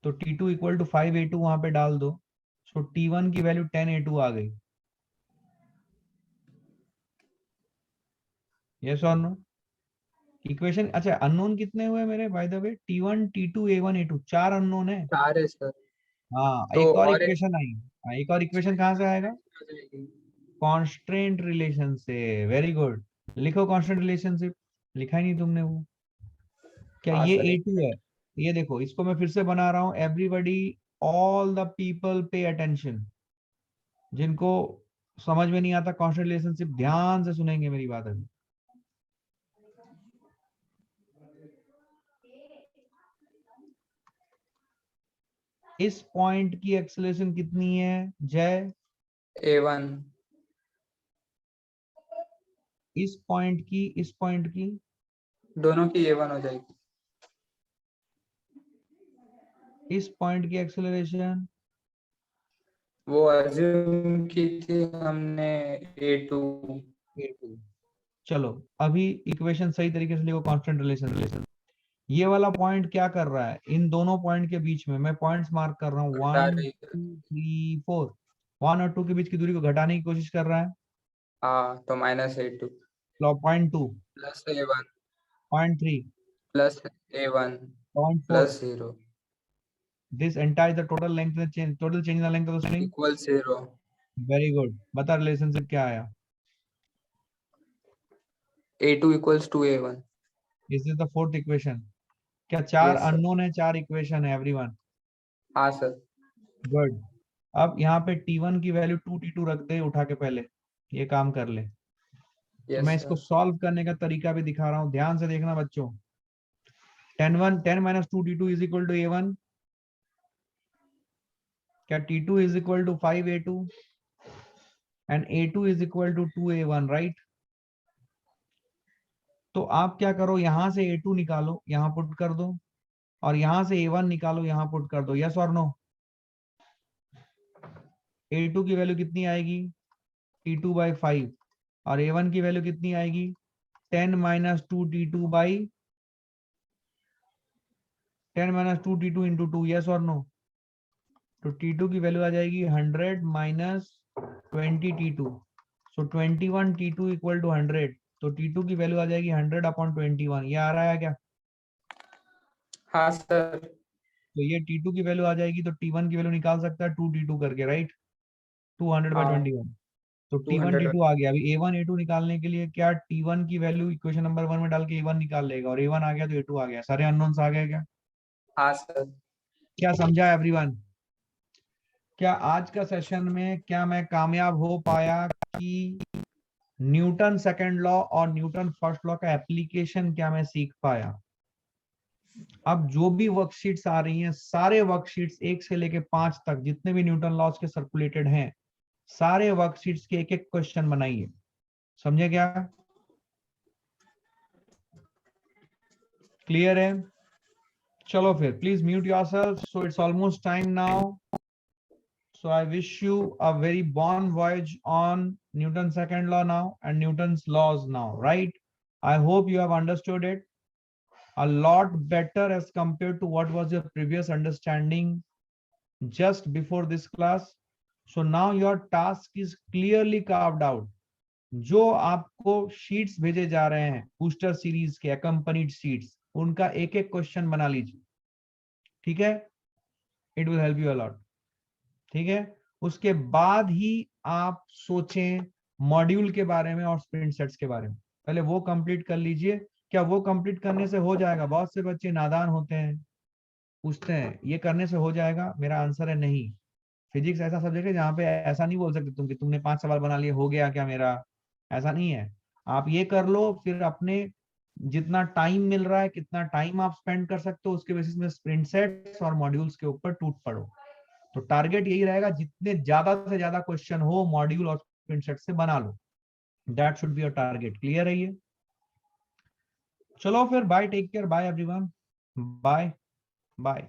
तो T2 इक्वल टू 5A2 वहां पे डाल दो, सो T1 की वैल्यू 10A2 आ गई। यस और नो? इक्वेशन, अच्छा अननोन कितने हुए मेरे by the way? T1 T2 A1 A2, 4 unknown है। 4 है सर। हाँ, तो एक और और इक्वेशन आई। हाँ, एक और इक्वेशन कहाँ से आएगा? कांस्टेंट रिलेशन से। वेरी गुड, लिखो कांस्टेंट रिलेशनशिप। लिखा ही नहीं तुमने वो? क्या हाँ ये सर। A2 है? ये देखो, इसको मैं फिर से बना रहा हूँ। Everybody, all the people pay attention, जिनको समझ में नहीं आता कांस्टेंट रिलेशनशिप, ध्यान से सुनेंगे मेरी बात अभी। इस पॉइंट की एक्सेलरेशन कितनी है जय? A1। इस पॉइंट की, इस पॉइंट की, दोनों की A1 हो जाएगी। इस पॉइंट की एक्सेलरेशन, वो अज्यूम की थी हमने A2। चलो अभी इक्वेशन सही तरीके से लिखो। कांस्टेंट रिलेशन, ये वाला पॉइंट क्या कर रहा है? इन दोनों पॉइंट के बीच में मैं पॉइंट्स मार्क कर रहा हूँ, 1 2 3 4, 1 और 2 के बीच की दूरी को घटाने की कोशिश कर रहा है। हाँ, तो -A2 point 2, plus A1 point 3, plus A1 point 4, plus 0 this entire the total length change, total change in the length of the string equals 0। Very good. बता रिलेशनशिप क्या आया? A2 equals to A1। This is the fourth equation. क्या 4 Yes, sir। Unknown है, 4 equation है everyone? हाँ sir. Good. अब यहाँ पे T1 की वैल्यू 2T2 रख दे उठा के, पहले ये काम कर ले। Yes, मैं इसको sir। सॉल्व करने का तरीका भी दिखा रहा हूँ, ध्यान से देखना बच्चों। 10 minus 2T2 is equal to A1। क्या T2 is equal to 5A2 and A2 is equal to 2A1, right? तो आप क्या करो, यहां से A2 निकालो, यहां पुट कर दो, और यहां से A1 निकालो, यहां पुट कर दो। यस और नो? A2 की वैल्यू कितनी आएगी? T2 by 5, और A1 की वैल्यू कितनी आएगी? 10 minus 2 T2 by 10 minus 2 T2 into 2, yes or no? तो T2 की वैल्यू आ जाएगी 100 minus 20 T2, so 21 T2 equal to 100, तो T2 की वैल्यू आ जाएगी 100 upon 21, ये आ रहा है क्या? हाँ सर। तो ये T2 की वैल्यू आ जाएगी, तो T1 की वैल्यू निकाल सकता है 2 T2 करके, राइट? 200 by हाँ 21, तो T1 200 T2 आ गया। अभी A1 A2 निकालने के लिए क्या T1 की वैल्यू इक्वेशन नंबर 1 में डाल के A1 निकाल लेगा, और A1 आ गया तो A2 आ गया, सारे अननोन्स आ गए क्या? हाँ सर। क्या समझा एवरीवन? क्या आज का सेशन में क्या मैं कामयाब हो पाया कि न्यूटन सेकंड लॉ और न्यूटन फर्स्ट लॉ का एप्लीकेशन क्या मैं सीख पाया? अब जो भी वर्कशीट्स आ रही हैं, सारे वर्कशीट्स 1 से लेके 5 तक जितने भी न्यूटन लॉज के सर्कुलेटेड हैं, सारे वर्कशीट्स के एक एक क्वेश्चन बनाइए। समझे क्या? क्लियर है? चलो फिर, please mute yourself. So it's almost time now, so I wish you a very bon voyage on Newton's second law now and Newton's laws now, right? I hope you have understood it a lot better as compared to what was your previous understanding just before this class. So now your task is clearly carved out. जो आपको sheets भेजे जा रहे हैं booster series के accompanied sheets, उनका एक एक क्वेश्चन बना लीजिए, ठीक है? It will help you a lot, ठीक है? उसके बाद ही आप सोचें मॉड्यूल के बारे में और स्प्रिंट सेट्स के बारे में। पहले वो कंप्लीट कर लीजिए। क्या वो कंप्लीट करने से हो जाएगा? बहुत से बच्चे नादान होते हैं, पूछते हैं ये करने से हो जाएगा? मेरा आंसर है नहीं। फिजिक्स ऐसा सब्जेक्ट है जहाँ पे ऐसा नहीं बोल सकते तुम कि तुमने 5 सवाल बना लिए, हो गया क्या मेरा? ऐसा नहीं है। आप ये कर लो, फिर अपने जितना टाइम मिल रहा है, कितना टाइम आप स्पेंड कर सकते हो, उसके बेसिस में स्प्रिंट सेट्स और मॉड्यूल्स के ऊपर टूट पड़ो। तो टारगेट यही रहेगा, जितने ज्यादा से ज्यादा क्वेश्चन हो मॉड्यूल और स्प्रिंट सेट से बना लो। That should be your target. Clear है ये? चलो फिर, bye, take care, bye everyone, bye bye.